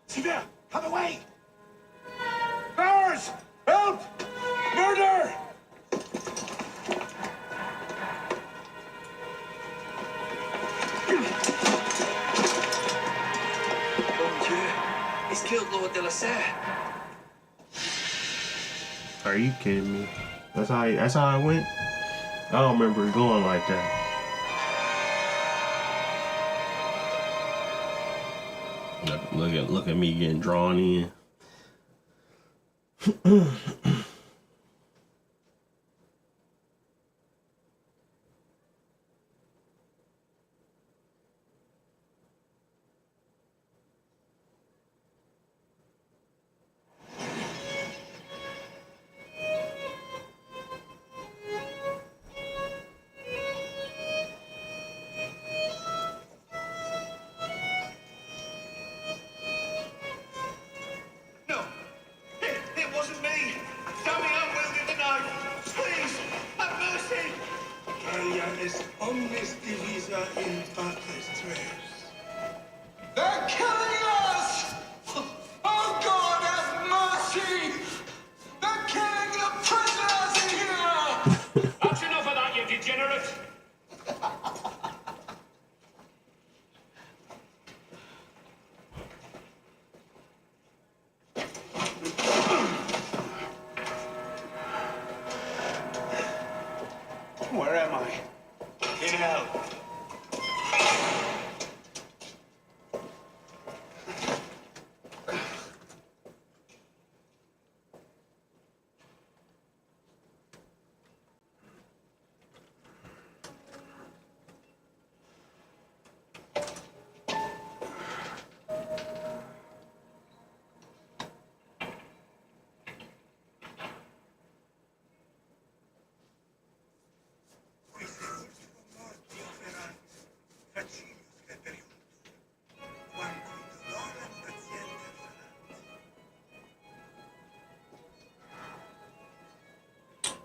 See there, come away. Powers, help, murder.
He's killed Lord de la Serre.
Are you kidding me? That's how I went? I don't remember it going like that. Look at me getting drawn in.
They're killing us! Oh God, have mercy! They're killing the prisoners in here!
That's enough of that, you degenerate!
Where am I?
In hell.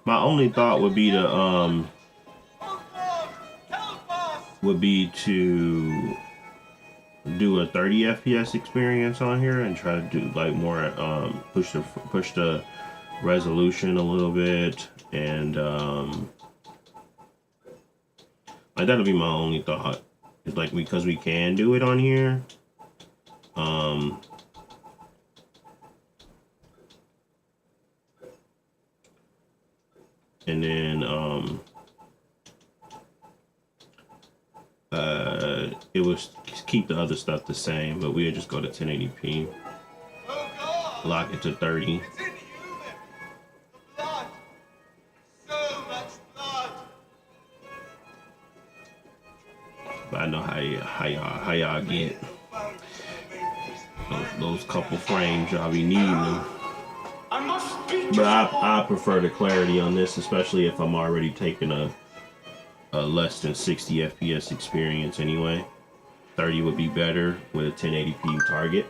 My only thought would be to do a 30 FPS experience on here and try to do like more push the resolution a little bit, and like that'll be my only thought. It's like because we can do it on here. And then it was keep the other stuff the same, but we'll just go to 1080p. Lock it to 30.
It's inhuman! The blood! So much blood!
But I know how y'all get those couple frames. Y'all be needing them.
I must speak to
But
someone.
I prefer the clarity on this, especially if I'm already taking a less than 60 FPS experience anyway. 30 would be better with a 1080p target.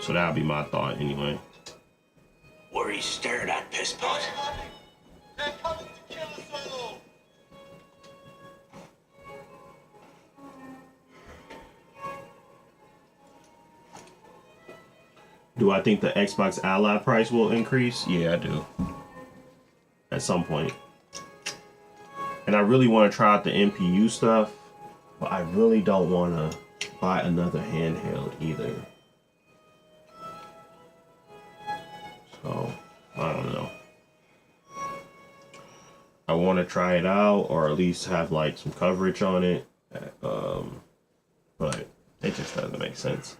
So that would be my thought anyway.
Where he stared at, piss pot.
They're coming to kill us
Do I think the Xbox Ally price will increase? Yeah, I do. At some point. And I really want to try out the NPU stuff, but I really don't want to buy another handheld either. So, I don't know. I want to try it out, or at least have like some coverage on it. But it just doesn't make sense.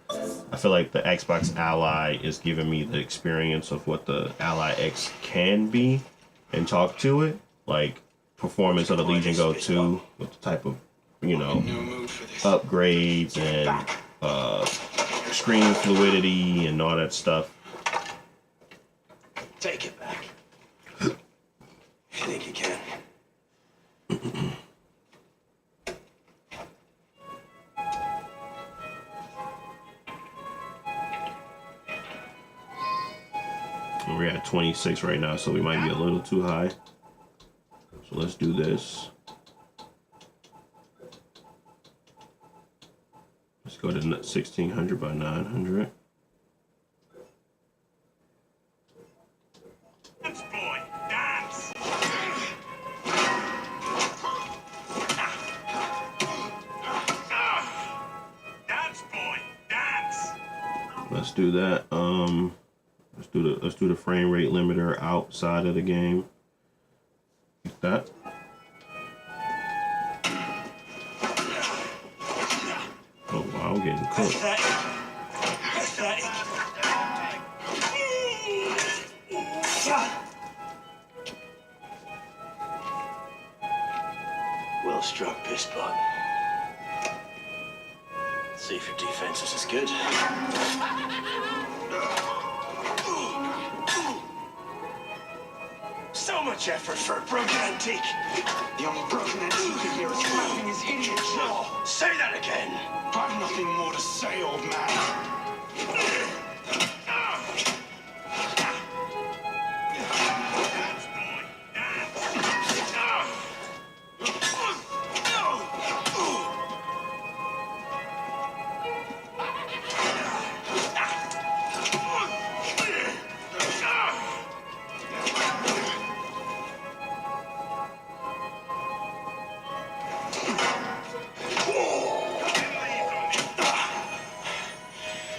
I feel like the Xbox Ally is giving me the experience of what the Ally X can be and talk to it. Like performance of the Legion Go 2 with the type of, you know, upgrades and screen fluidity and all that stuff.
Take it back. If you think you can.
We're at 26 right now, so we might be a little too high. So let's do this. Let's go to 1600 by 900.
Dance, boy, dance! Dance, boy, dance!
Let's do that. Let's do the frame rate limiter outside of the game. Like that. Oh wow, I'm getting cooked.
Well struck, Pisspot. See if your defense is as good. So much effort for a broken antique.
The only broken antique in here is clapping his idiot jaw.
Say that again.
I've nothing more to say, old man.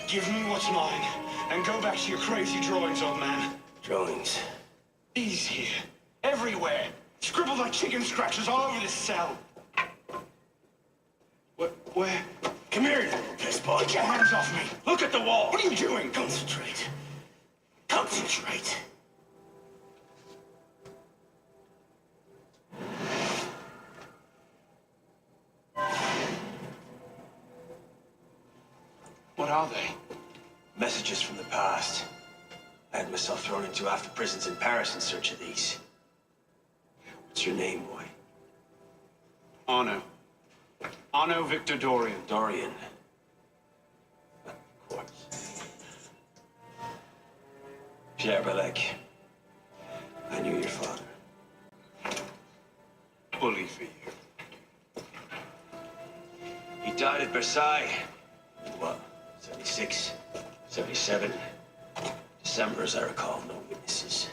Give me what's mine, and go back to your crazy drawings, old man.
Drawings.
He's here. Everywhere. Scribbled like chicken scratches all over this cell. Where?
Come here, you little pisspot.
Get your hands off me.
Look at the wall.
What are you doing?
Concentrate. Concentrate.
What are they?
Messages from the past. I had myself thrown into half the prisons in Paris in search of these. What's your name, boy?
Arno. Arno Victor Dorian.
Dorian. Of course. Pierre Balek. I knew your father.
Bully for you.
He died at Versailles. In what? 76? 77? December, as I recall, no witnesses.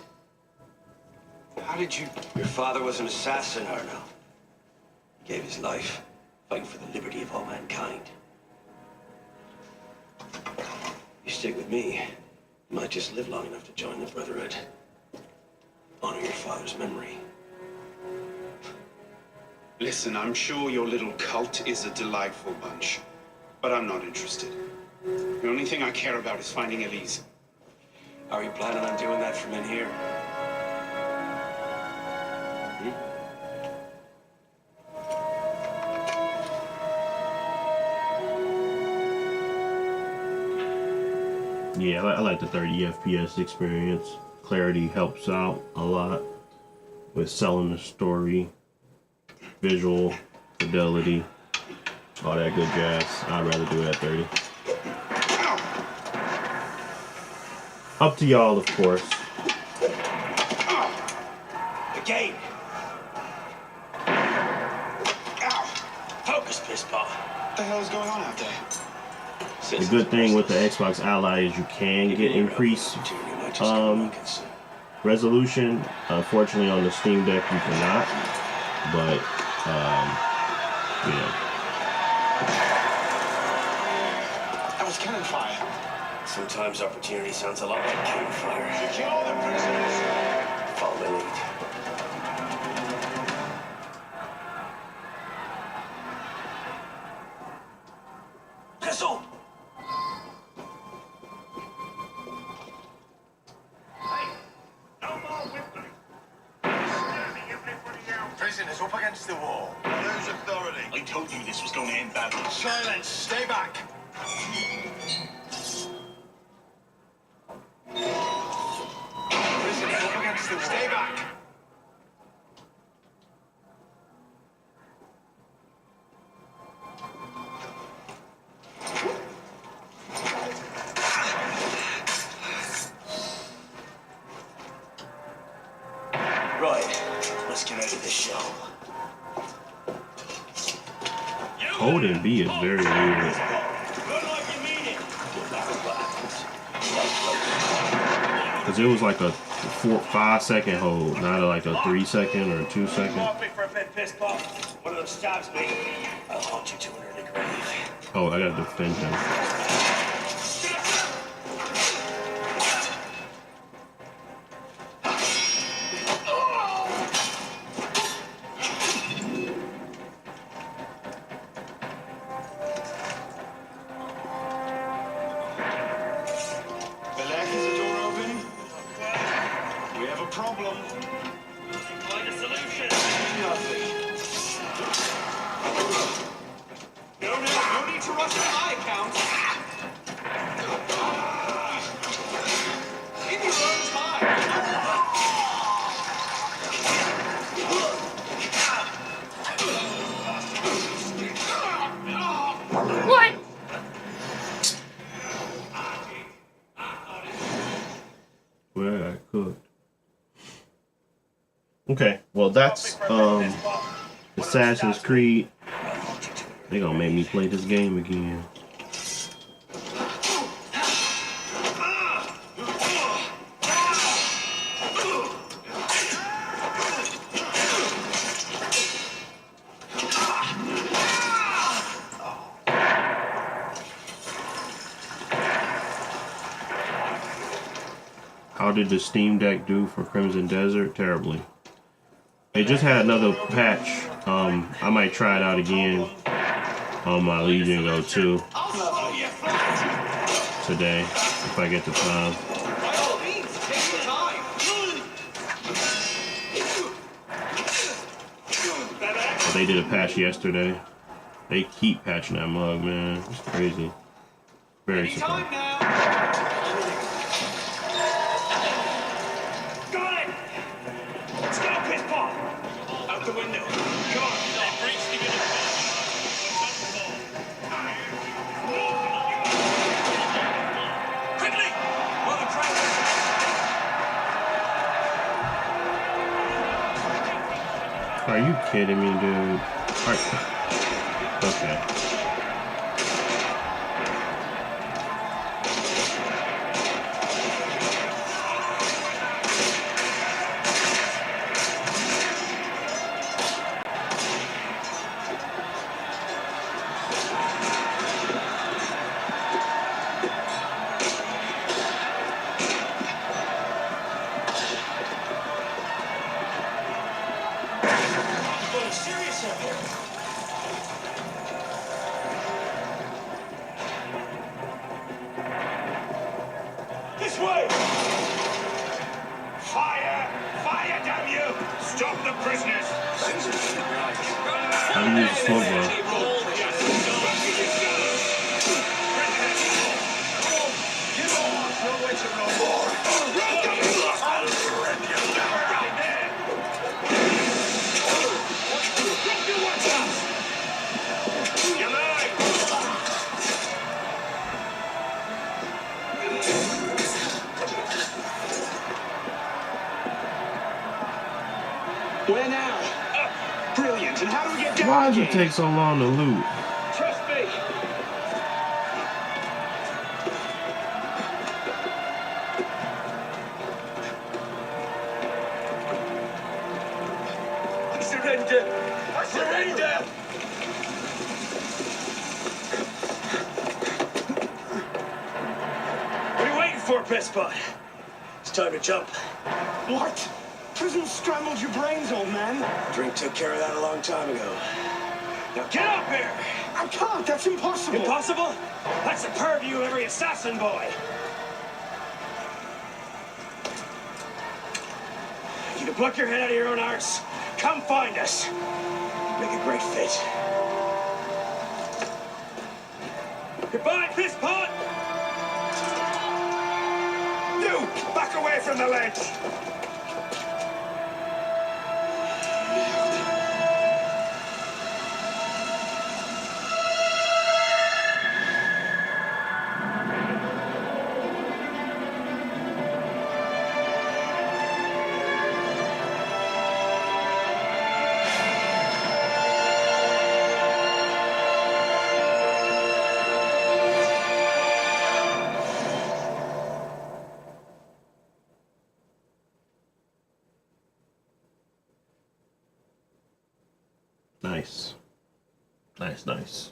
How did you...
Your father was an assassin, Arno. He gave his life, fighting for the liberty of all mankind. You stick with me, you might just live long enough to join the Brotherhood. Honor your father's memory.
Listen, I'm sure your little cult is a delightful bunch, but I'm not interested. The only thing I care about is finding Elise.
Are you planning on doing that from in here?
Yeah, I like the 30 FPS experience. Clarity helps out a lot with selling the story, visual fidelity, all that good jazz. I'd rather do it at 30. Up to y'all, of course.
The game. Ow! Focus, Pisspot.
What the hell is going on out there?
The good thing with the Xbox Ally is you can get increased resolution. Unfortunately, on the Steam Deck you cannot. But you know.
That was cannon fire.
Sometimes opportunity sounds a lot like cannon fire.
Secure the prisoners.
Follow my lead. Pistol!
Prisoners up against the wall. Lose authority. I told you this was going to end badly. Silence. Stay back. Prisoners up against the wall. Stay back.
Right. Let's get out of this shell.
Holding B is very weird. Because it was like a 5-second hold, not like a 3-second or a 2-second.
One of them stabs me. I'll haunt you to an early grave.
Oh, I gotta defend him.
Problem.
Find a solution.
Nothing.
No need to rush to my account. In your own time.
What? Well, I cooked. Okay, well that's Assassin's Creed. They gonna make me play this game again. How did the Steam Deck do for Crimson Desert? Terribly. They just had another patch. I might try it out again on my Legion Go 2 today if I get the time.
By all means, take your time.
But they did a patch yesterday. They keep patching that mug, man. It's crazy. Very surprising.
Got it. Let's go, piss pop. Out the window. Come on. They breached the quickly. While the crowd.
Are you kidding me, dude? Okay.
This way! Fire! Fire, damn you! Stop the prisoners!
How do you use a smoke bomb?
Where now? Brilliant. And how do we get down?
Why does it take so long to loot?
Trust me.
piss pot. It's time to jump.
What? Prison scrambled your brains, old man.
Drink took care of that a long time ago. Now get up here!
I can't, that's impossible.
Impossible? That's the purview of every assassin boy. If you can pluck your head out of your own arse, come find us. Make a great fit. Goodbye, piss pot!
You, back away from the ledge.
Nice. Nice, nice.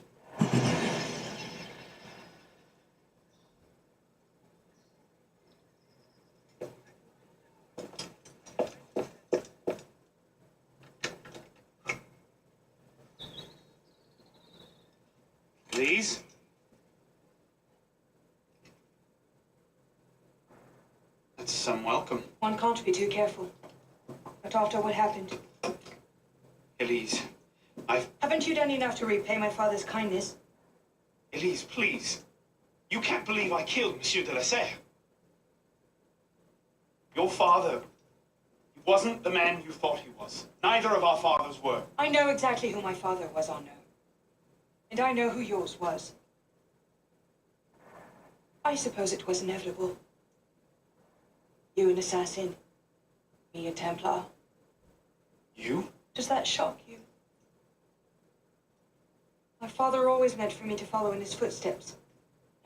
Please? That's some welcome.
One can't be too careful. But after what happened,
Elise,
haven't you done enough to repay my father's kindness?
Elise, please. You can't believe I killed Monsieur de la Serre. Your father, he wasn't the man you thought he was. Neither of our fathers were.
I know exactly who my father was, Arnaud. And I know who yours was. I suppose it was inevitable. You an assassin, me a Templar.
You?
Does that shock you? My father always meant for me to follow in his footsteps.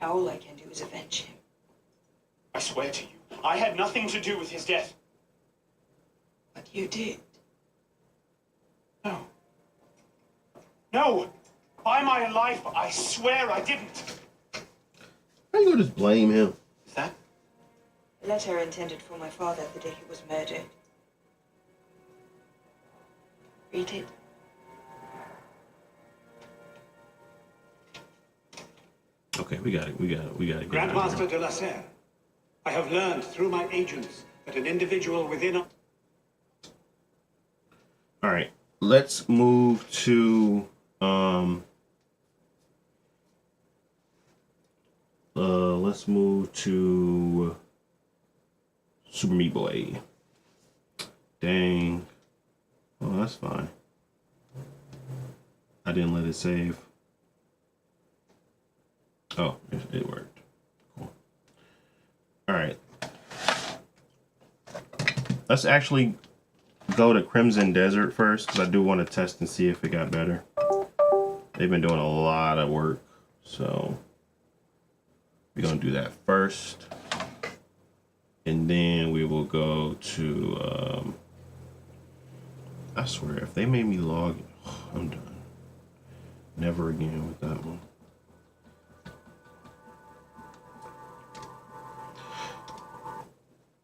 Now all I can do is avenge him.
I swear to you, I had nothing to do with his death.
But you did.
No. No! By my life, I swear I didn't.
How you gonna just blame him?
Is that?
A letter intended for my father the day he was murdered. Read it.
Okay, we got it. We got it. We got it.
Grandmaster de la Serre, I have learned through my agents that an individual within a...
All right, let's move to let's move to Super Meat Boy. Dang. Oh, that's fine. I didn't let it save. Oh, it worked. Cool. All right. Let's actually go to Crimson Desert first, because I do want to test and see if it got better. They've been doing a lot of work, so we're going to do that first. And then we will go to, I swear, if they made me log, I'm done. Never again with that one.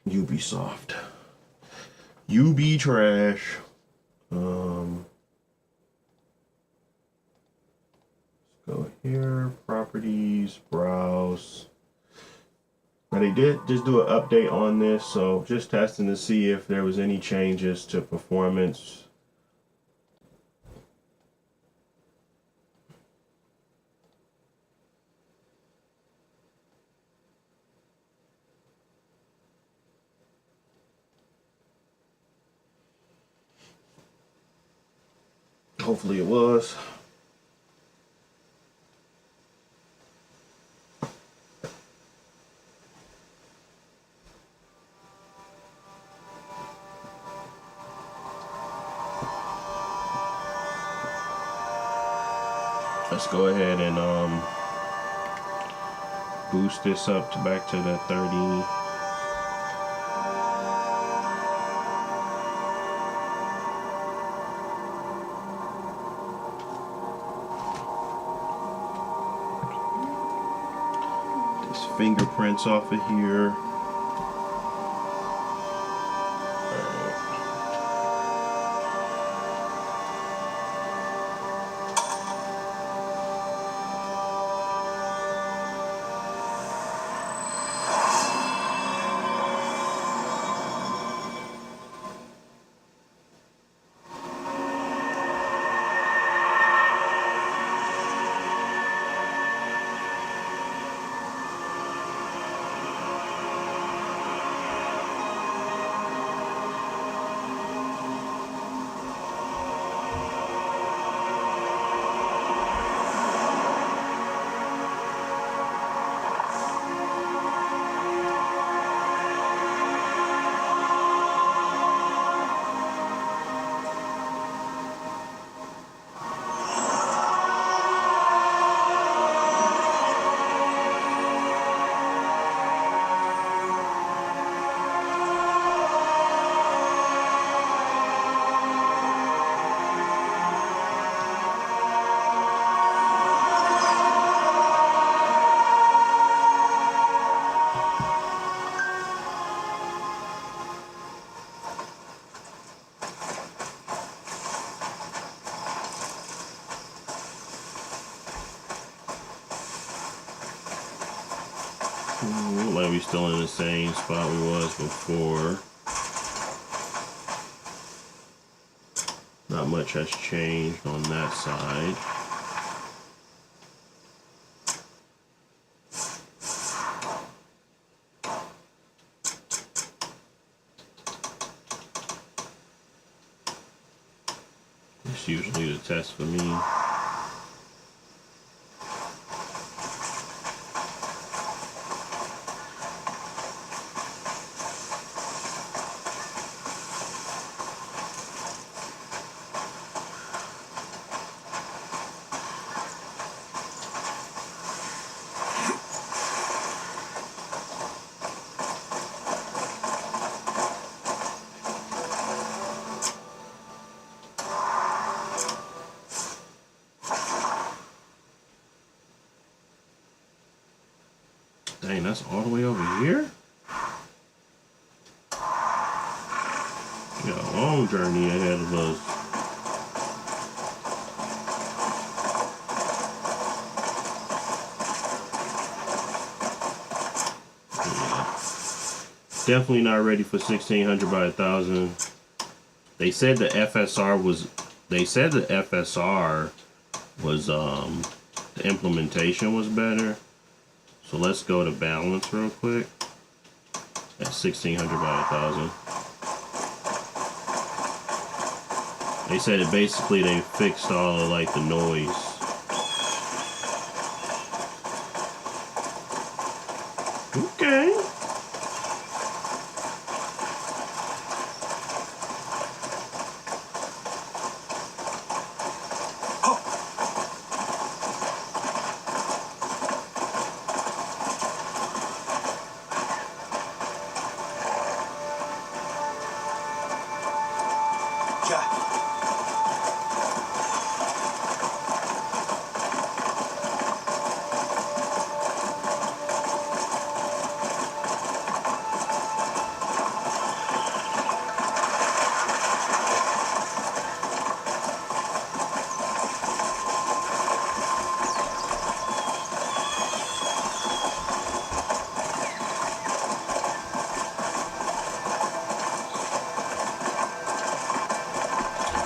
Ubisoft. You be trash. Let's go here, properties, browse. Now they did just do an update on this, so just testing to see if there was any changes to performance. Hopefully it was. Let's go ahead and boost this up to back to the 30. Fingerprints off of here. Look like we still in the same spot we was before. Not much has changed on that side. It's usually the test for me. Dang, that's all the way over here? We got a long journey ahead of us. Yeah. Definitely not ready for 1600 by 1000. They said the FSR was, the implementation was better. So let's go to balance real quick at 1600 by 1000. They said it basically, they fixed all of like the noise. Okay.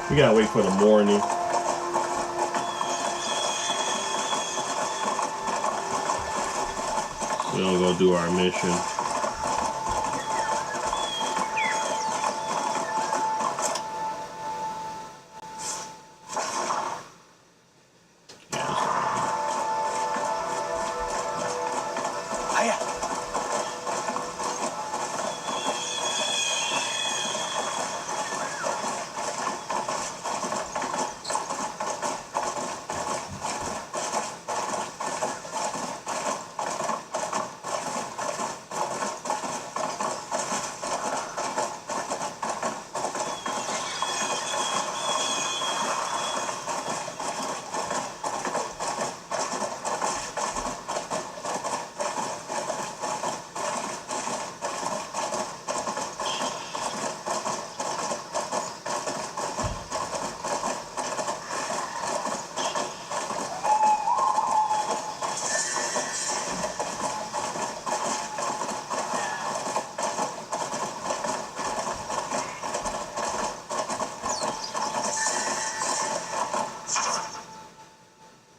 We gotta wait for the morning. We're gonna go do our mission.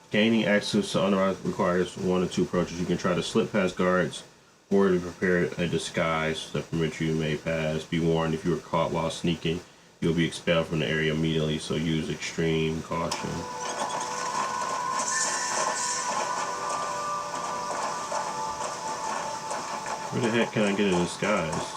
Gaining access to unauthorized requires one or two approaches. You can try to slip past guards or to prepare a disguise that permits you may pass. Be warned, if you are caught while sneaking, you'll be expelled from the area immediately, so use extreme caution. Where the heck can I get a disguise?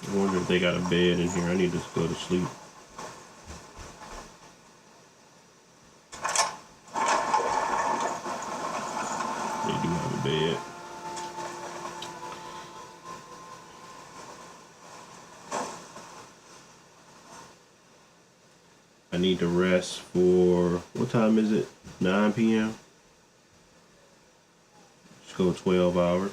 I wonder if they got a bed in here. I need to go to sleep. I need to rest for, what time is it? 9 p.m. Just go 12 hours.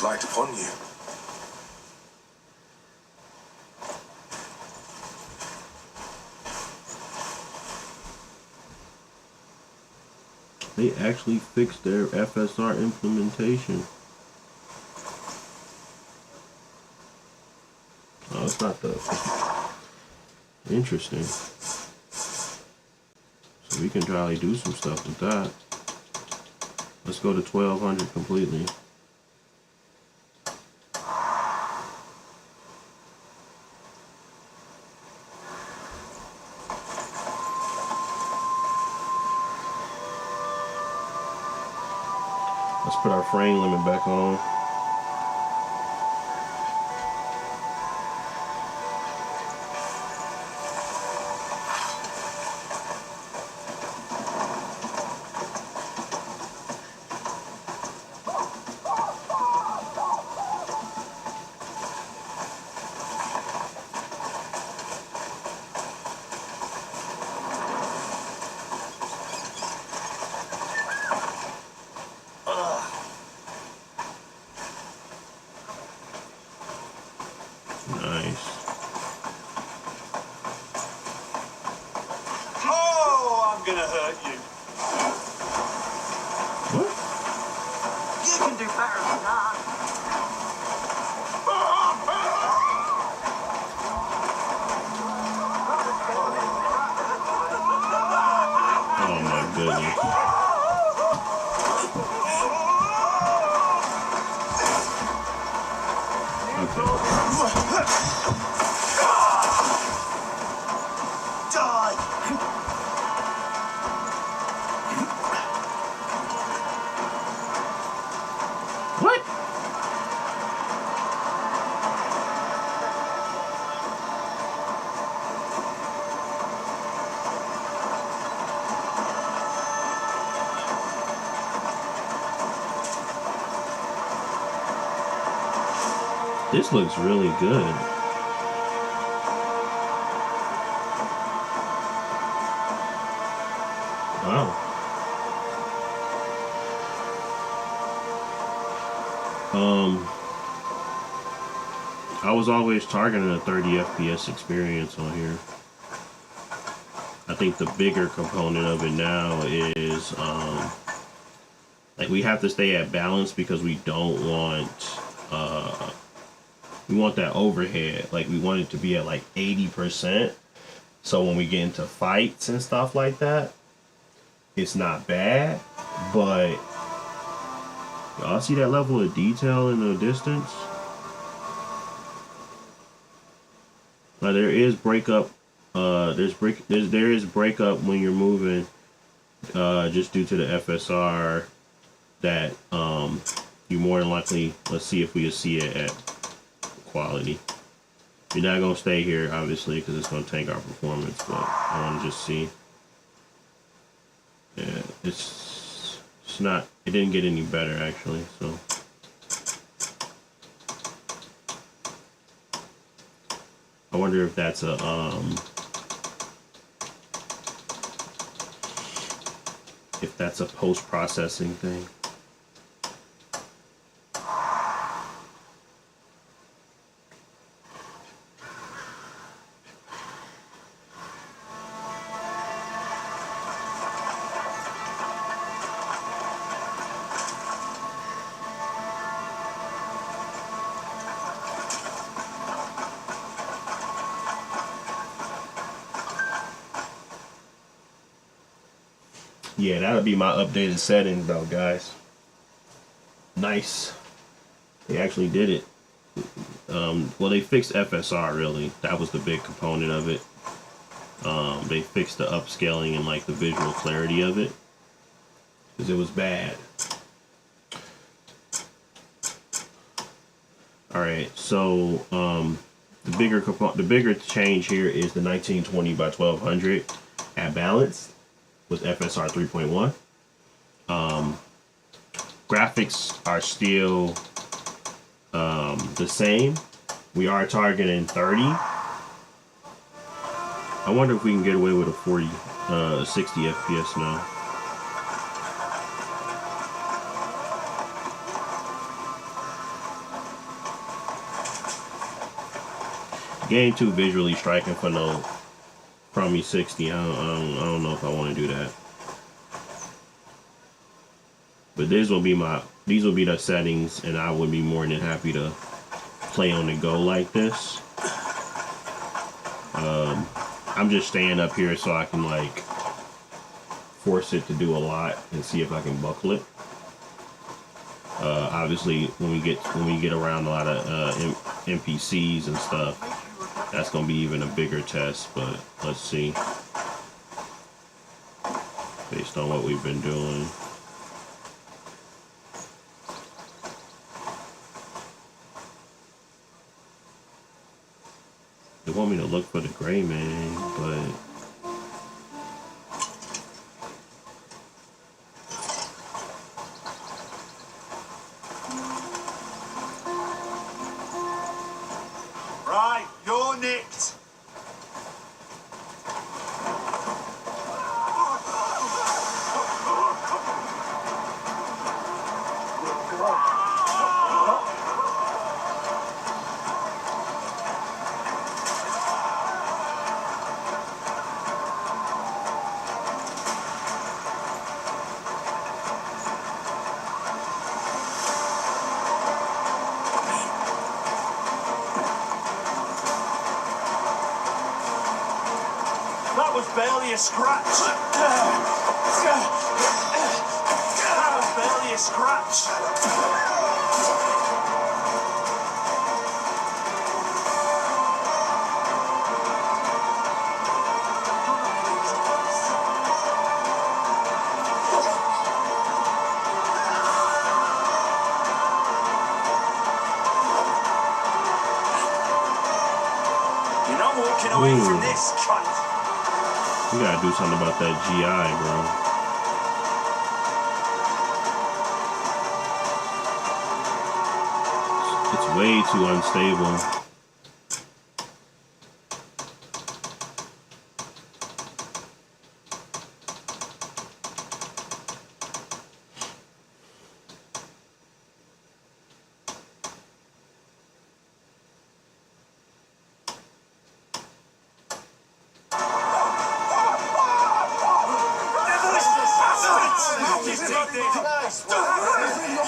Light upon you.
They actually fixed their FSR implementation. Oh, it's not the... Interesting. So we can probably do some stuff with that. Let's go to 1200 completely. Let's put our frame limit back on. Nice.
Oh, I'm gonna hurt you.
What?
You can do better than that.
Oh my goodness. What? This looks really good. Wow. I was always targeting a 30 FPS experience on here. I think the bigger component of it now is like we have to stay at balance because we don't want we want that overhead. Like we want it to be at like 80%. So when we get into fights and stuff like that, it's not bad, but y'all see that level of detail in the distance? Now there is breakup. There is breakup when you're moving, just due to the FSR. That you more than likely. Let's see if we can see it at quality. You're not gonna stay here, obviously, because it's gonna tank our performance. But I want to just see. Yeah, it's not. It didn't get any better actually. So. I wonder if that's a post-processing thing. Yeah, that'll be my updated setting though, guys. Nice. They actually did it. Well, they fixed FSR, really. That was the big component of it. They fixed the upscaling and like the visual clarity of it, because it was bad. All right, so the bigger change here is the 1920 by 1200 at balance with FSR 3.1. Graphics are still the same. We are targeting 30. I wonder if we can get away with a 60 FPS now. Game too visually striking for no Chromie 60. I don't know if I want to do that. But these will be the settings, and I would be more than happy to play on the go like this. I'm just staying up here so I can like force it to do a lot and see if I can buckle it. Obviously, when we get around a lot of NPCs and stuff, that's gonna be even a bigger test. But let's see, based on what we've been doing. They want me to look for the gray man, but
Right, you're nicked. That was barely a scratch. That was barely a scratch. You're not walking away from this, cunt.
we gotta do something about that GI, bro. It's way too unstable.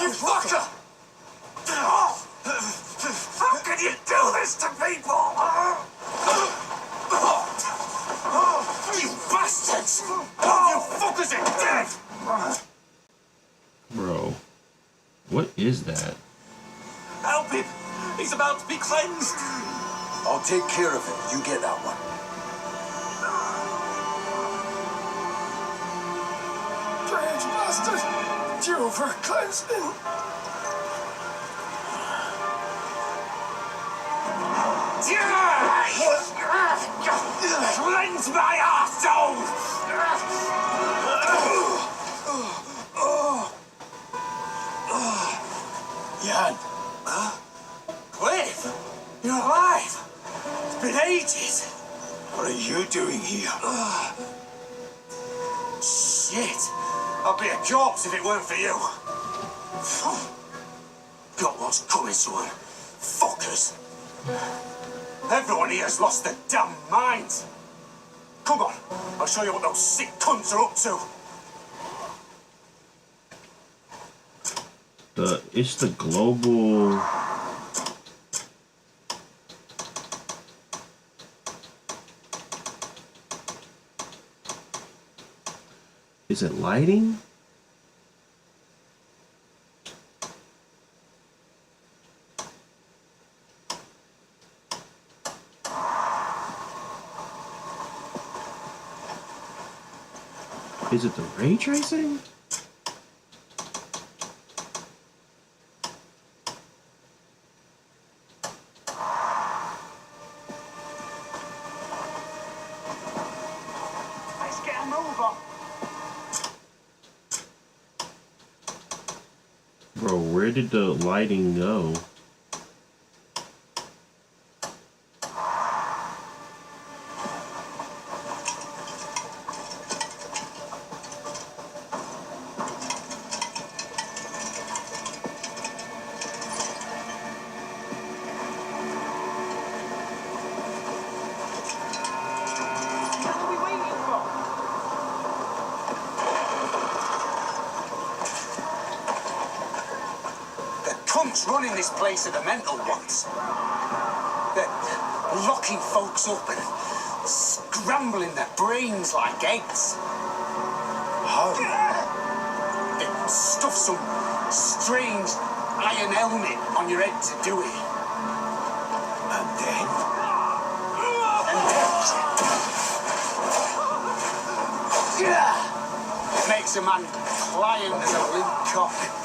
You fucker! How can you do this to people? You bastards! You fuckers are dead!
Bro, what is that?
Help him! He's about to be cleansed!
I'll take care of it. You get that one.
Strange bastard! Due for cleansing! Cleanse my arsehole!
Jan.
Cliff! You're alive! It's been ages!
What are you doing here?
Shit! I'd be a corpse if it weren't for you. Got what's coming to him. Fuckers! Everyone here's lost their damn minds. Come on, I'll show you what those sick cunts are up to.
It's the global. Is it lighting? Is it the ray tracing? Bro, where did the lighting go?
Cunts running this place are the mental ones. They're locking folks up and scrambling their brains like eggs.
How?
They stuff some strange iron helmet on your head to do it.
And then?
It makes a man pliant as a limp cock.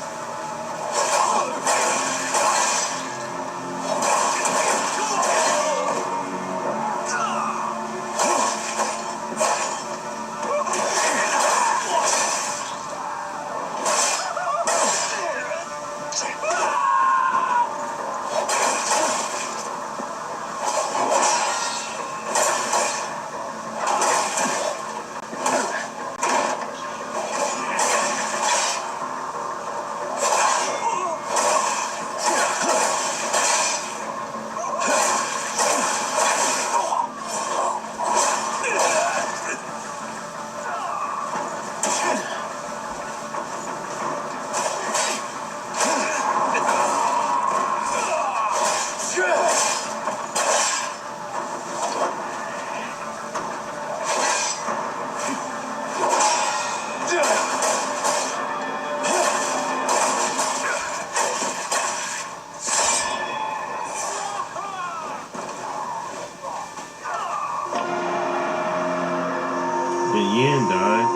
Yen died.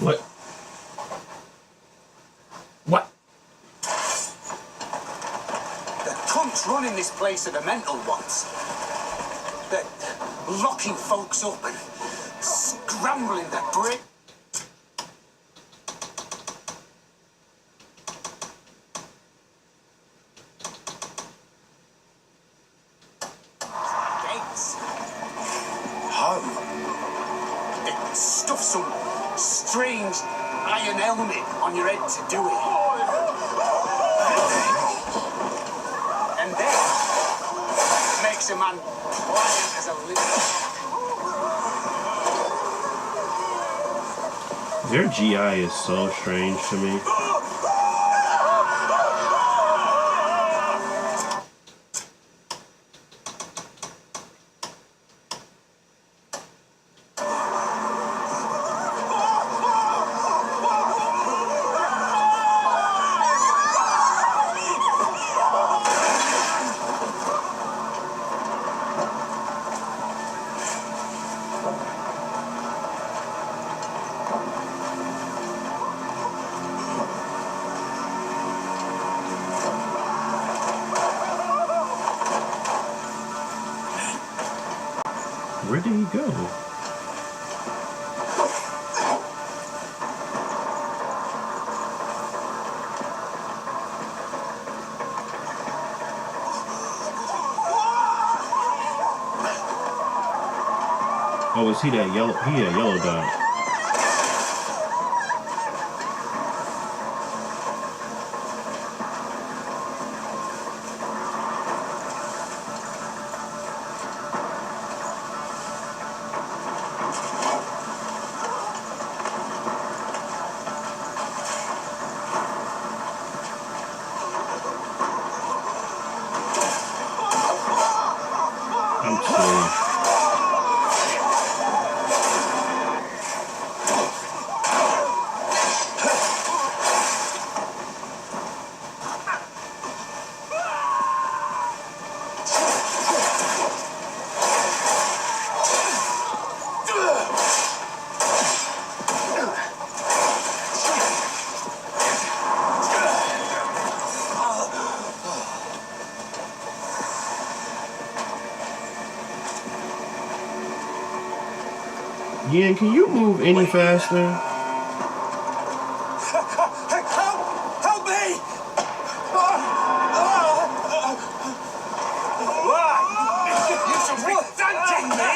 What? What?
The cunts running this place are the mental ones. They're locking folks up and scrambling their brains.
How?
They stuff some strange iron helmet on your head to do it. And then it makes a man pliant as a limp.
Their GI is so strange to me. Where did he go? Oh, is he that yellow? He a yellow dot. I'm sorry. Yin, can you move any faster?
Help me! Why? You should be thanking me!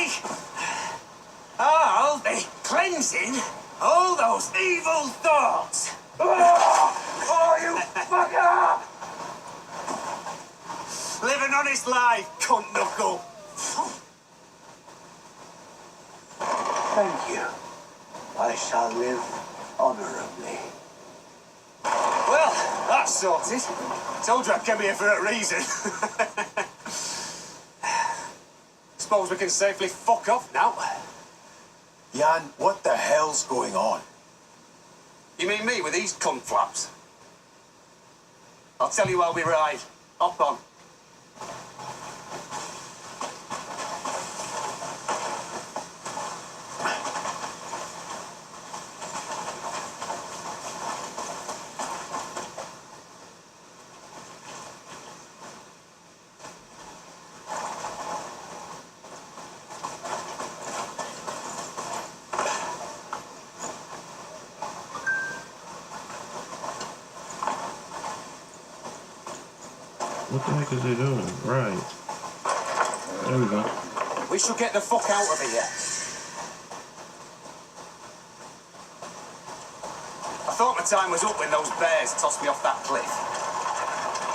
I'll be cleansing all those evil thoughts! Oh, you fucker! Live an honest life, cunt knuckle!
Thank you. I shall live honorably.
Well, that's sorted. Told you I came here for a reason. Suppose we can safely fuck off now.
Jan, what the hell's going on?
You mean me with these cunt flaps? I'll tell you while we ride. Hop on.
What the heck is they doing? Right. There we go.
We should get the fuck out of here. I thought my time was up when those bears tossed me off that cliff.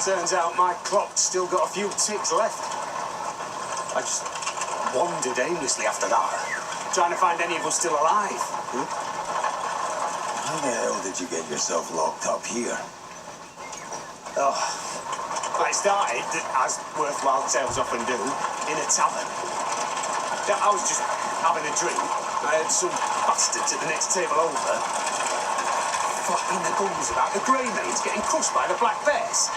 Turns out my clock's still got a few ticks left. I just wandered aimlessly after that, trying to find any of us still alive.
How the hell did you get yourself locked up here?
Oh, I started, as worthwhile tales often do, in a tavern. Yeah, I was just having a drink. I heard some bastards at the next table over flapping the gums about the grey maids getting crushed by the black bears.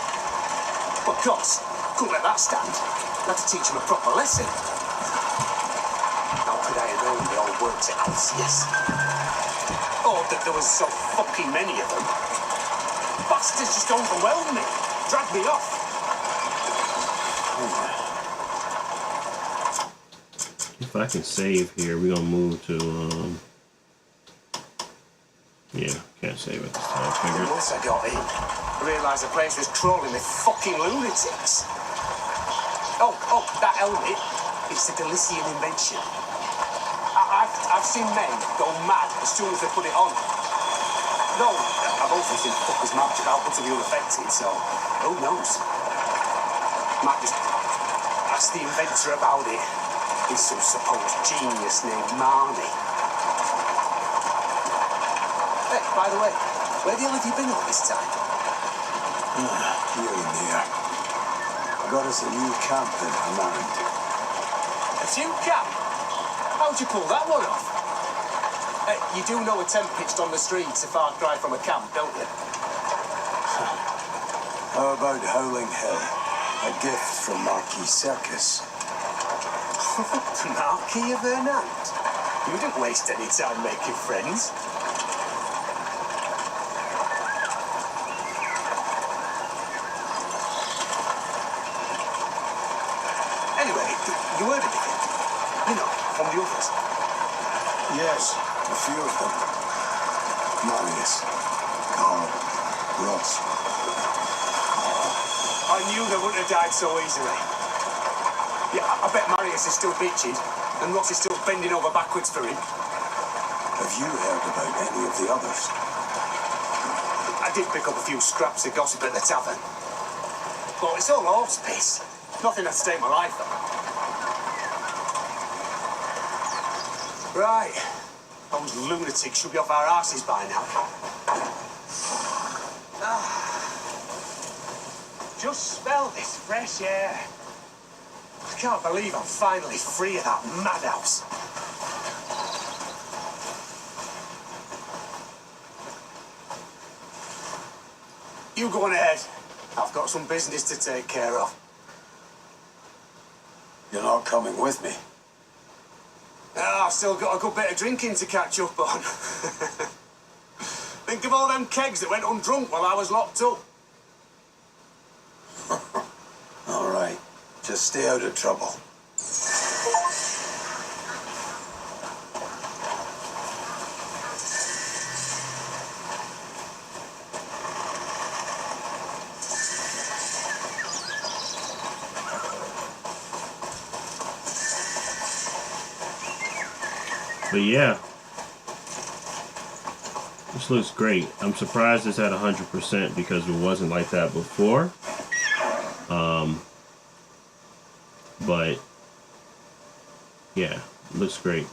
But of course, couldn't let that stand. Had to teach them a proper lesson. How could I have known they all worked at Alcius? Or that there was so fucking many of them. Bastards just overwhelmed me, dragged me off.
If I can save here, we're gonna move to yeah, can't save at this time. Figured.
Once I got in, I realised the place was crawling with fucking lunatics. Oh, that helmet, it's a Galician invention. I've seen men go mad as soon as they put it on. No, I've also seen fuckers march about utterly unaffected, so who knows? Might just ask the inventor about it. He's some supposed genius named Marnie. Hey, by the way, where the hell have you been all this time?
Here and there. Got us a new camp in Hamand.
A new camp? How'd you pull that one off? You do know a tent pitched on the streets a far cry from a camp, don't you?
How about Howling Hill? A gift from Marquis Circus.
Marquis of Hernand? You didn't waste any time making friends. Anyway, you heard anything? You know, from the others?
Yes, a few of them. Marius, Carl, Ross.
I knew they wouldn't have died so easily. Yeah, I bet Marius is still bitching, and Ross is still bending over backwards for him.
Have you heard about any of the others?
I did pick up a few scraps of gossip at the tavern. But it's all horse piss. Nothing to stake my life on. Right. Those lunatics should be off our asses by now. Just smell this fresh air. I can't believe I'm finally free of that madhouse. You go on ahead. I've got some business to take care of.
You're not coming with me.
I've still got a good bit of drinking to catch up on. Think of all them kegs that went undrunk while I was locked up.
All right. Just stay out of trouble.
But yeah, this looks great. I'm surprised it's at 100% because it wasn't like that before. But yeah, looks great.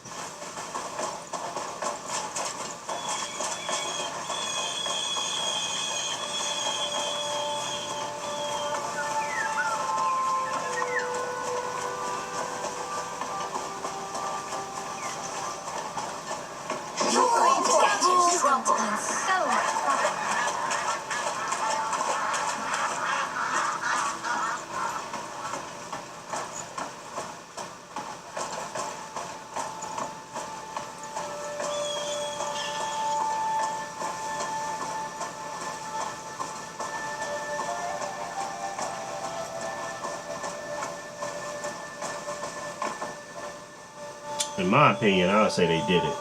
In my opinion, I would say they did it.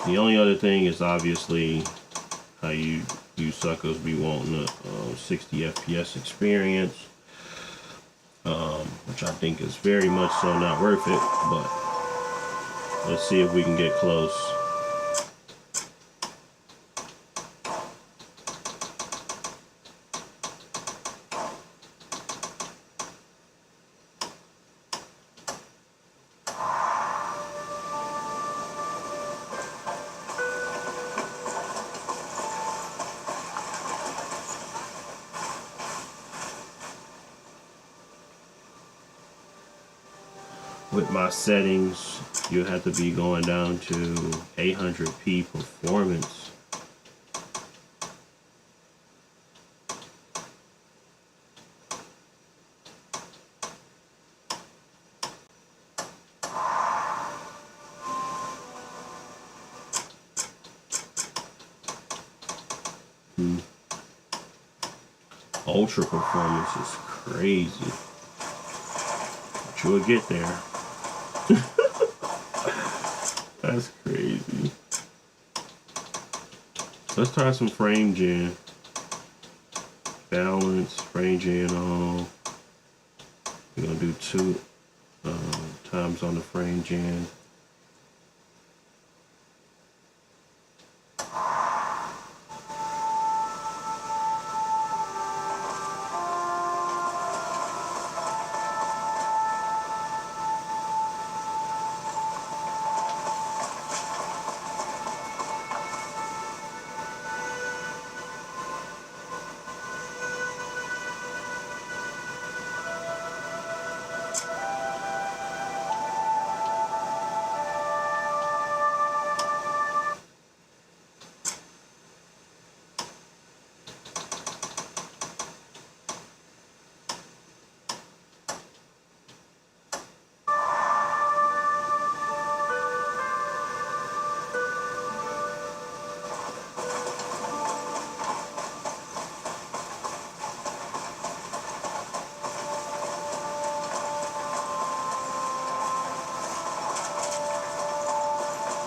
The only other thing is obviously how you suckers be wanting a 60 FPS experience, which I think is very much so not worth it, but let's see if we can get close. With my settings, you have to be going down to 800p performance. Ultra performance is crazy, but you'll get there. That's crazy. Let's try some frame gen. Balance, frame gen on. We're gonna do 2 times on the frame gen.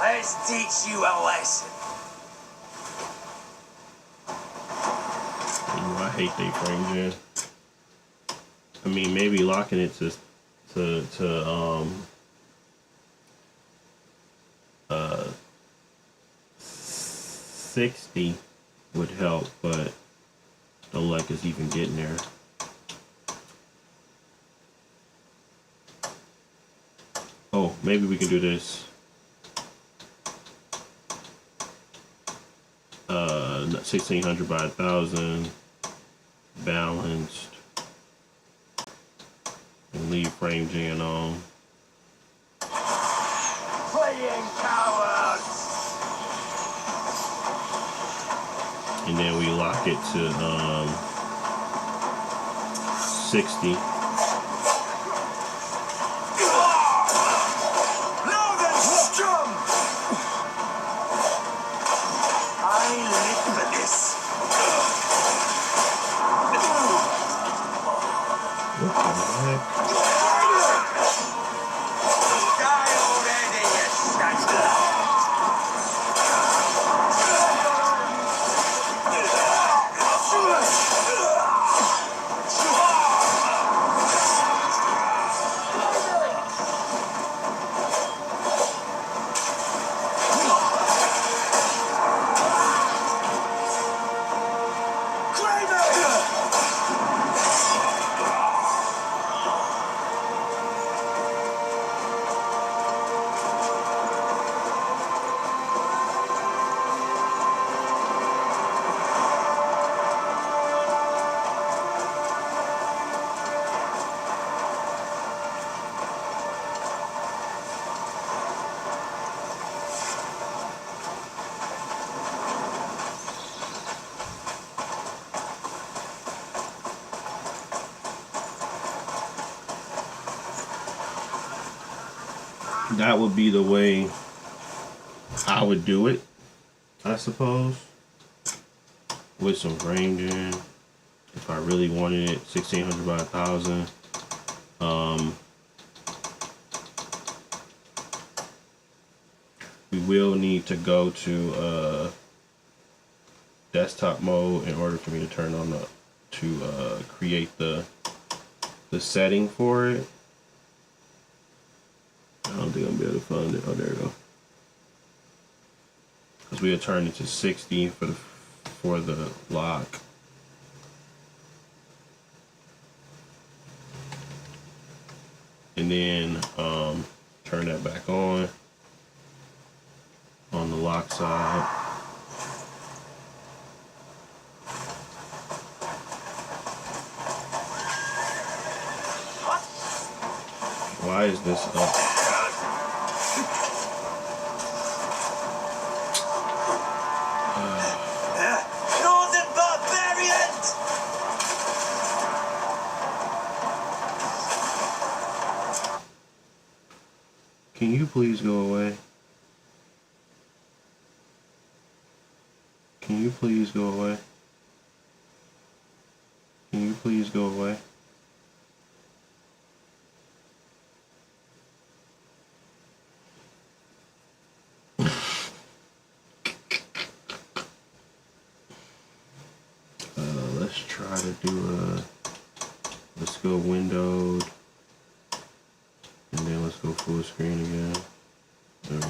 Let's teach you a lesson.
I hate they frame gen. I mean, maybe locking it to 60 would help, but don't like us even getting there. Oh, maybe we can do this. 1600 by 1000, balanced, and leave frame gen on.
Playing cowards.
And then we lock it to 60. that would be the way I would do it, I suppose, with some frame gen. If I really wanted it, 1600 by 1000. We will need to go to desktop mode in order for me to turn on create the setting for it. I don't think I'm gonna be able to find it. Oh, there we go. Because we had turned it to 60 for the lock. And then turn that back on the lock side. Why is this up?
Northern barbarians!
Can you please go away? Can you please go away? Can you please go away? Let's try to do let's go windowed, and then let's go full screen again. There we go.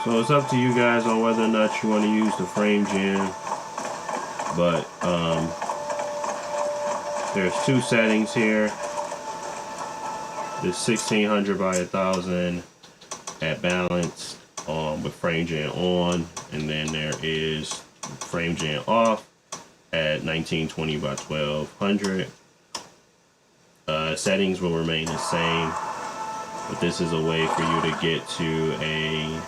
So it's up to you guys on whether or not you want to use the frame gen, but there's two settings here. There's 1600 by 1000 at balance with frame gen on, and then there is frame gen off at 1920 by 1200. Settings will remain the same, but this is a way for you to get to a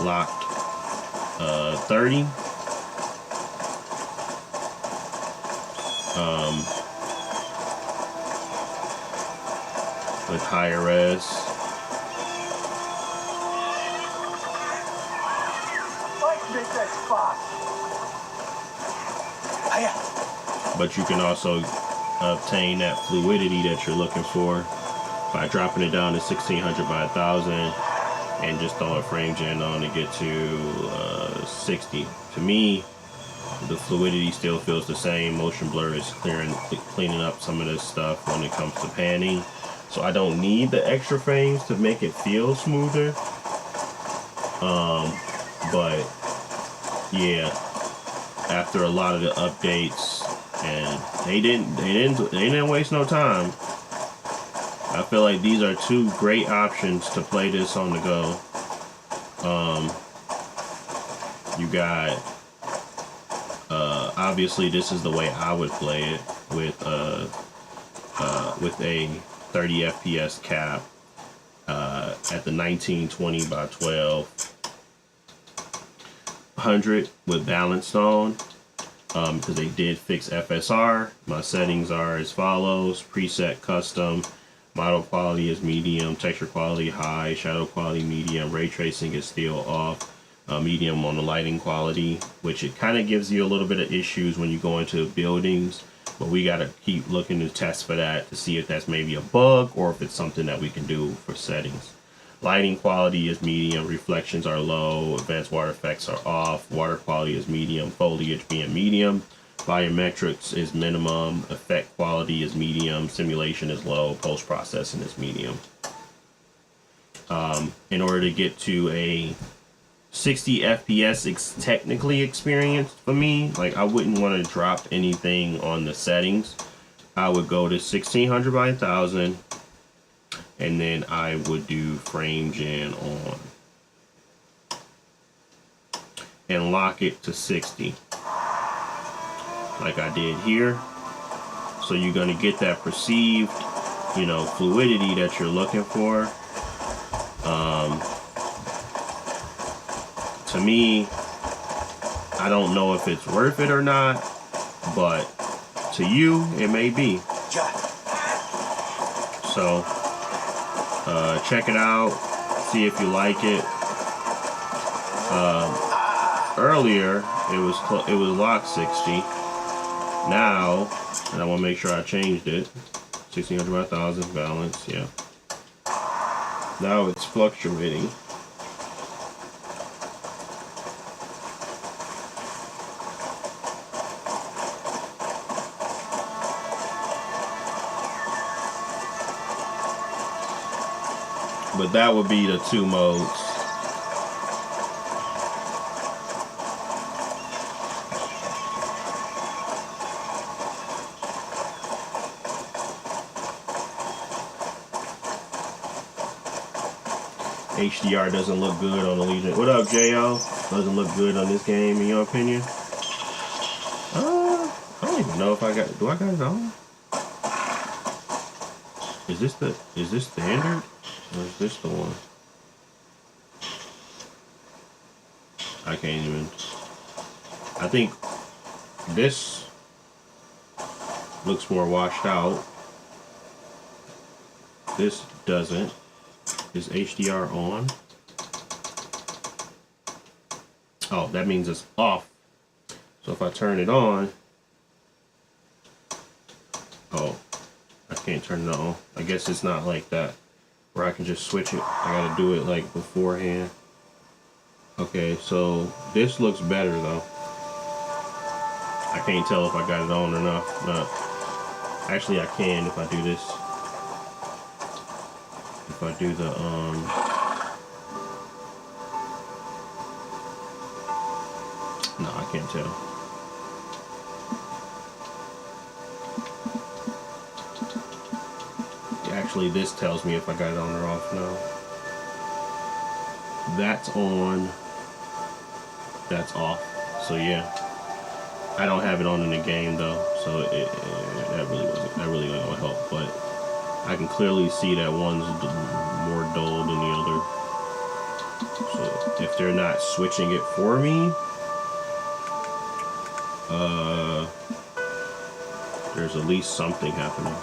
locked 30. With higher res. But you can also obtain that fluidity that you're looking for by dropping it down to 1600 by 1000 and just throwing frame gen on to get to 60. To me, the fluidity still feels the same. Motion blur is cleaning up some of this stuff when it comes to panning. So I don't need the extra frames to make it feel smoother. But yeah, after a lot of the updates, and they didn't waste no time. I feel like these are two great options to play this on the go. You got obviously this is the way I would play it with a 30 FPS cap at the 1920 by 1200 with balanced on, because they did fix FSR. My settings are as follows: preset custom, model quality is medium, texture quality high, shadow quality medium, ray tracing is still off, medium on the lighting quality, which it kind of gives you a little bit of issues when you go into buildings, but we got to keep looking to test for that to see if that's maybe a bug or if it's something that we can do for settings. Lighting quality is medium, reflections are low, advanced water effects are off, water quality is medium, foliage being medium, volumetrics is minimum, effect quality is medium, simulation is low, post-processing is medium. In order to get to a 60 FPS technically experience for me, like I wouldn't want to drop anything on the settings. I would go to 1600 by 1000, and then I would do frame gen on and lock it to 60 like I did here. So you're going to get that perceived, you know, fluidity that you're looking for. To me, I don't know if it's worth it or not, but to you, it may be. So, check it out, see if you like it. Earlier, it was locked 60. Now, and I want to make sure I changed it. 1600 by 1000 balance, yeah. Now it's fluctuating. But that would be the two modes. HDR doesn't look good on the Legion. What up, J.O.? Doesn't look good on this game, in your opinion? I don't even know if I got... Do I got it on? Is this standard? Or is this the one? I can't even... I think this looks more washed out. This doesn't. Is HDR on? Oh, that means it's off. So if I turn it on... Oh, I can't turn it on. I guess it's not like that, where I can just switch it. I gotta do it like beforehand. Okay, so this looks better though. I can't tell if I got it on or not. Actually, I can if I do this. If I do the no, I can't tell. Actually, this tells me if I got it on or off now. That's on. That's off. So yeah, I don't have it on in the game though, so that really wasn't gonna help. But I can clearly see that one's more dull than the other. So if they're not switching it for me, there's at least something happening.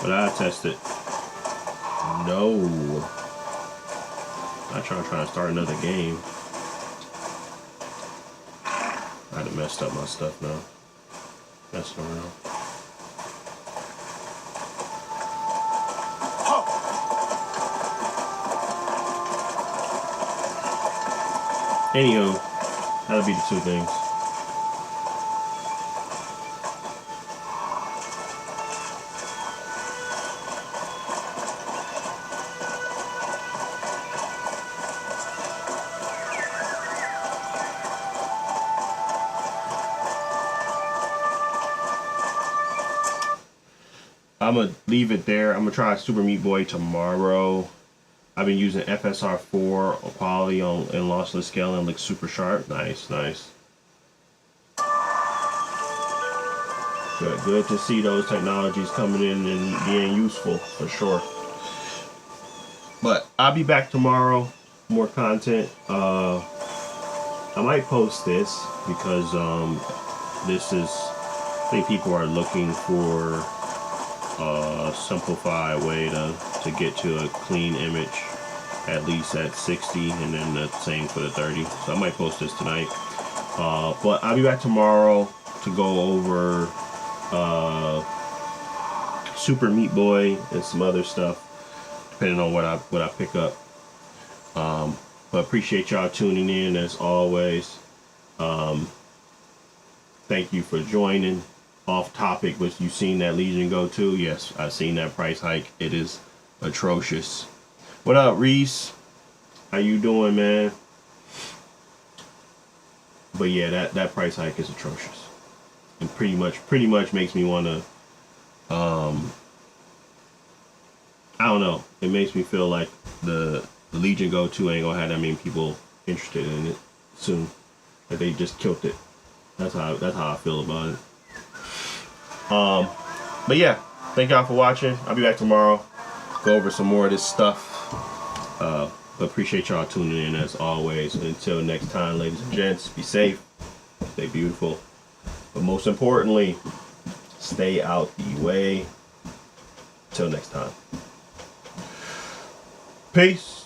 But I test it. No. I'm trying to start another game. I done messed up my stuff now. Messing around. Anywho, that'll be the two things. I'm gonna leave it there. I'm gonna try Super Meat Boy tomorrow. I've been using FSR4 quality on and lossless scale and looks super sharp. Nice, nice. Good to see those technologies coming in and being useful for sure. But I'll be back tomorrow, more content. I might post this because this is, I think people are looking for a simplified way to get to a clean image, at least at 60, and then the same for the 30. So I might post this tonight. But I'll be back tomorrow to go over Super Meat Boy and some other stuff, depending on what I pick up. But appreciate y'all tuning in as always. Thank you for joining. Off topic, was you seen that Legion go to? Yes, I've seen that price hike. It is atrocious. What up, Reese? How you doing, man? But yeah, that price hike is atrocious. And pretty much makes me want to I don't know. It makes me feel like the Legion Go 2 ain't gonna have that many people interested in it soon. That they just killed it. That's how I feel about it. But yeah, thank y'all for watching. I'll be back tomorrow. Go over some more of this stuff. But appreciate y'all tuning in as always. Until next time, ladies and gents, be safe, stay beautiful. But most importantly, stay out the way. Till next time. Peace.